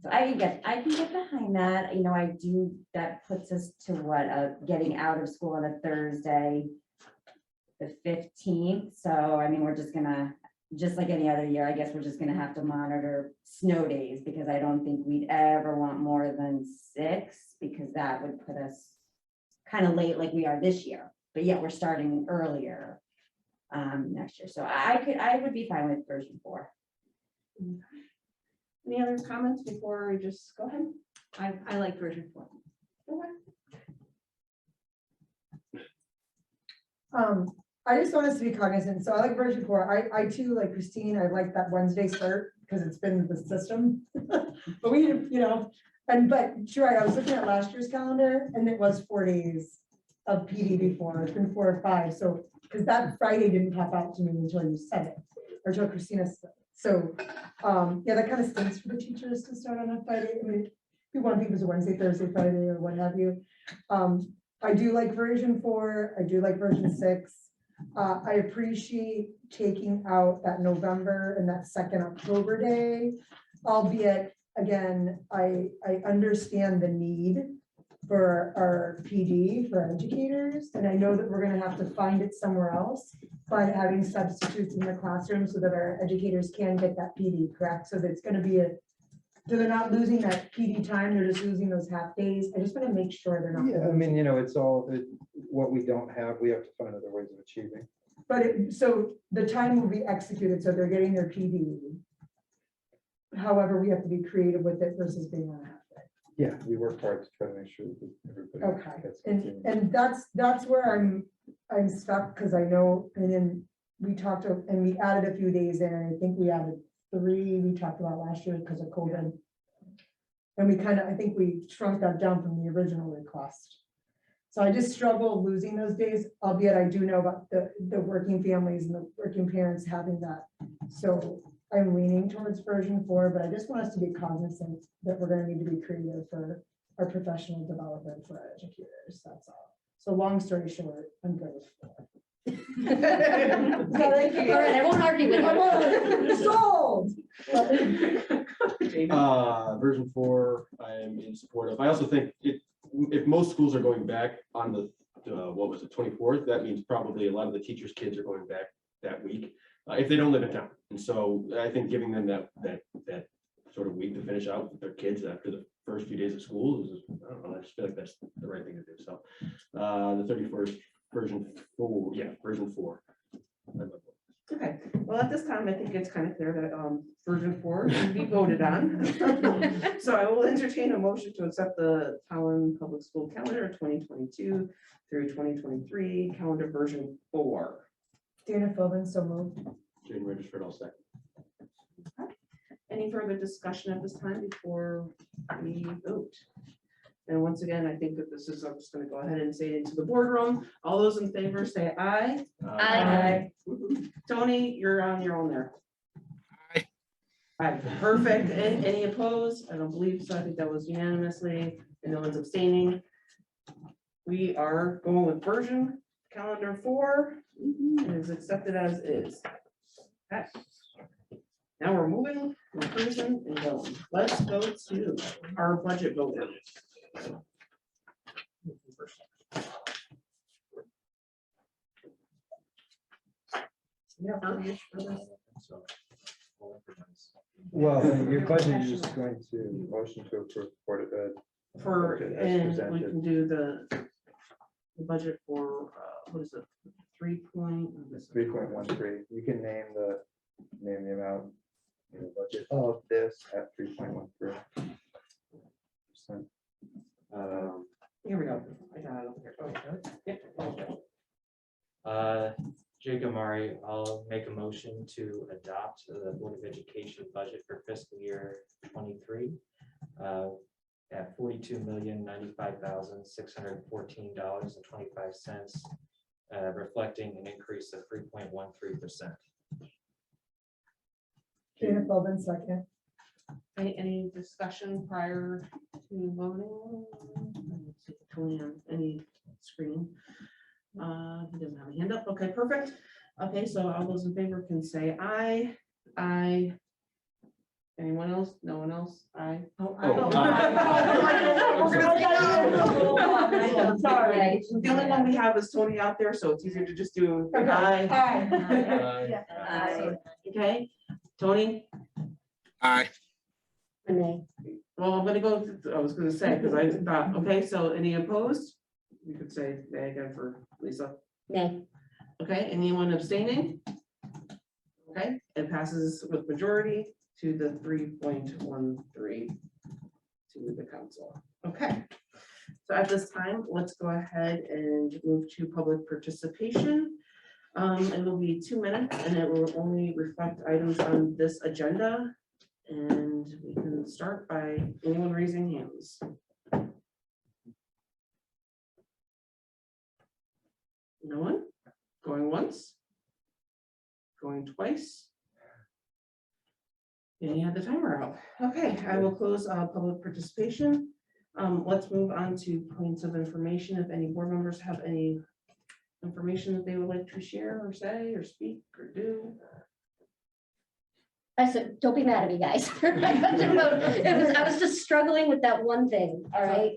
So I can get behind that, that puts us to what, getting out of school on a Thursday, the 15th. So, I mean, we're just gonna, just like any other year, I guess we're just gonna have to monitor snow days, because I don't think we'd ever want more than 6, because that would put us kind of late like we are this year, but yet we're starting earlier next year. So I would be fine with version 4. Any other comments before we just go ahead? I like version 4. I just want us to be cognizant. So I like version 4. I too, like Christine, I like that Wednesday start because it's been the system. But we, but you're right, I was looking at last year's calendar and it was 4 days of PD before. It's been 4 or 5. So, because that Friday didn't pop out to me until you said it, or until Christina said it. So, yeah, that kind of stinks for the teachers to start on a Friday. I mean, people want to think it was a Wednesday, Thursday, Friday, or what have you. I do like version 4. I do like version 6. I appreciate taking out that November and that second October day, albeit, again, I understand the need for our PD, for our educators, and I know that we're gonna have to find it somewhere else by having substitutes in the classroom so that our educators can get that PD, correct? So that it's gonna be so they're not losing that PD time, they're just losing those half days. I just wanna make sure they're not. Yeah, I mean, it's all, what we don't have, we have to find other ways of achieving. But so the time will be executed, so they're getting their PD. However, we have to be creative with it versus being on half day. Yeah, we work hard to try to make sure that everybody Okay, gets. and that's where I'm stuck, because I know, and then we talked, and we added a few days in, and I think we added 3, we talked about last year because of COVID. And we I think we shrunk that down from the original request. So I just struggle losing those days, albeit I do know about the working families and the working parents having that. So I'm leaning towards version 4, but I just want us to be cognizant that we're gonna need to be creative for our professional development for our educators, that's all. So long story short, I'm good with 4. All right, I won't argue with you. Sold. Version 4, I am in support of. I also think if most schools are going back on the, what was it, 24th, that means probably a lot of the teachers' kids are going back that week, if they don't live in town. And so I think giving them that sort of week to finish out with their kids after the first few days of school is, I don't know, I just feel like that's the right thing to do. So the 31st, version 4, yeah, version 4. Okay, well, at this time, I think it's kind of clear that version 4 can be voted on. So I will entertain a motion to accept the Tolland Public School Calendar 2022 through 2023, calendar version 4. Dana Philbin, so moved. Jane Registered, all second. Any further discussion at this time before we vote? And once again, I think that this is, I'm just going to go ahead and say it into the boardroom. All those in favor say aye. Aye. Tony, you're on your own there. Aye. Aye, perfect. And any opposed? I don't believe so. I think that was unanimously, and no one's abstaining. We are going with version calendar 4. It is accepted as is. Okay. Now we're moving, we're cruising and going. Let's go to our budget vote. Well, your budget is just going to motion to approve Board of Ed. For, budget as and we presented. can do the budget for, what is it, 3.13? 3.13. You can name the amount in the budget of this at 3.13%. Here we go. I got it over here. Oh, yep. Jake Amari, I'll make a motion to adopt the Board of Education budget for fiscal year 23 at $42,095,614.25, reflecting an increase of 3.13%. Dana Philbin, second. Any discussion prior to voting? Let's see, Tony on any screen. He doesn't have a hand up. Okay, perfect. Okay, so all those in favor can say aye. Aye. Anyone else? No one else? Aye. Oh, sorry. The only one we have is Tony out there, so it's easier to just do aye. Aye. Okay, Tony? Aye. Renee. Well, I'm gonna go, I was gonna say, because I thought, okay, so any opposed? You could say nay again for Lisa. Nay. Okay, anyone abstaining? Okay, it passes with majority to the 3.13 to the council. Okay, so at this time, let's go ahead and move to public participation. It'll be 2 minutes and it will only reflect items on this agenda. And we can start by anyone raising hands. No one? Going once? Going twice? And you had the timer out. Okay, I will close public participation. Let's move on to points of information. If any board members have any information that they would like to share or say or speak or do. I said, don't be mad at me, guys. I was just struggling with that one thing, all right?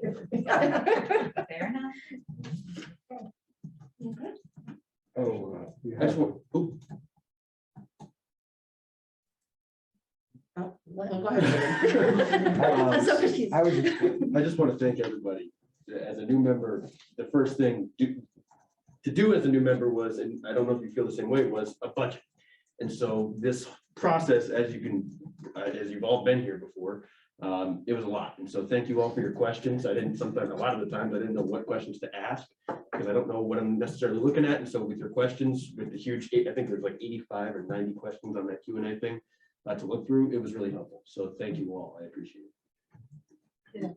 Fair enough. Oh, I just want, oop, Well, go ahead. I'm so confused. I just want to thank everybody. As a new member, the first thing to do as a new member was, and I don't know if you feel the same way, was a budget. And so this process, as you've all been here before, it was a lot. And so thank you all for your questions. A lot of the times I didn't know what questions to ask because I don't know what I'm necessarily looking at. And so with your questions, with the huge, I think there's like 85 or 90 questions on that Q&A thing to look through, it was really helpful. So thank you all. I appreciate it.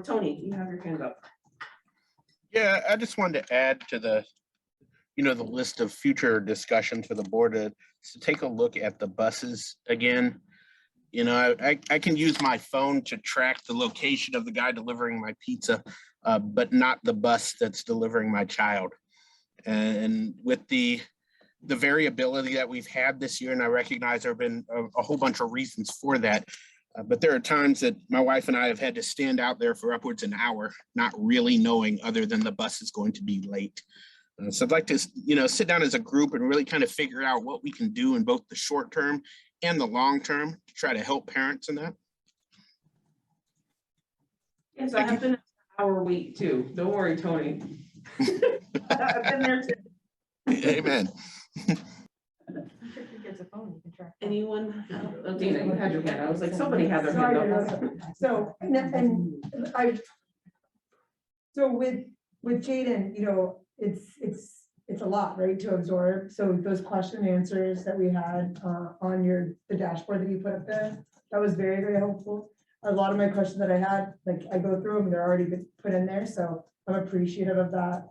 Tony, you have your hand up. Yeah, I just wanted to add to the list of future discussions for the board to take a look at the buses again. I can use my phone to track the location of the guy delivering my pizza, but not the bus that's delivering my child. And with the variability that we've had this year, and I recognize there have been a whole bunch of reasons for that, but there are times that my wife and I have had to stand out there for upwards an hour, not really knowing other than the bus is going to be late. So I'd like to, sit down as a group and really kind of figure out what we can do in both the short term and the long term to try to help parents in that. Yes, I have been an hour wait too. Don't worry, Tony. I've been there too. Amen. Anyone? Oh, Dina, you had your hand. I was like, somebody had their hand up. So, so with Jaden, it's a lot, right, to absorb. So those question and answers that we had on the dashboard that you put up there, that was very, very helpful. A lot of my questions that I had, like I go through them, they're already been put in there. So I'm appreciative of that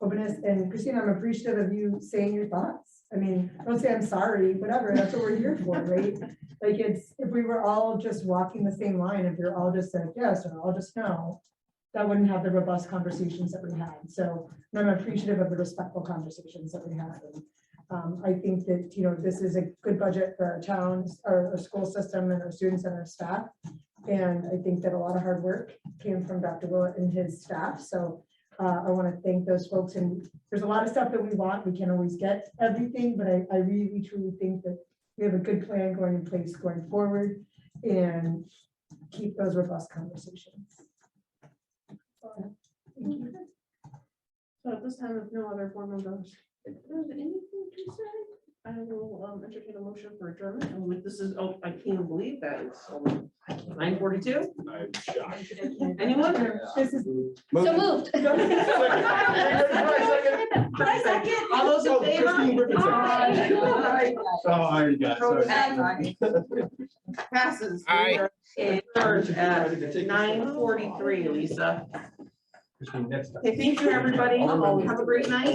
openness. And Christina, I'm appreciative of you saying your thoughts. I mean, don't say I'm sorry, whatever, that's what we're here for, right? Like if we were all just walking the same line, if you're all just like, yes, or I'll just no, that wouldn't have the robust conversations that we had. So I'm appreciative of the respectful conversations that we had. And I think that, this is a good budget for our towns, our school system and our students and our staff. And I think that a lot of hard work came from Dr. Willett and his staff. So I want to thank those folks. And there's a lot of stuff that we want. We can't always get everything, but I really, truly think that we have a good plan going in place going forward and keep those robust conversations. So at this time, if no other board members have anything to say, I will entertain a motion for adjournment. And with this is, I can't believe that it's 9:42. I'm shocked. Anyone? This is So moved. All those in favor? Aye. Oh, I already got it. Passes. Aye. Adjourned at 9:43, Lisa. Next time. Okay, thank you, everybody. Have a great night.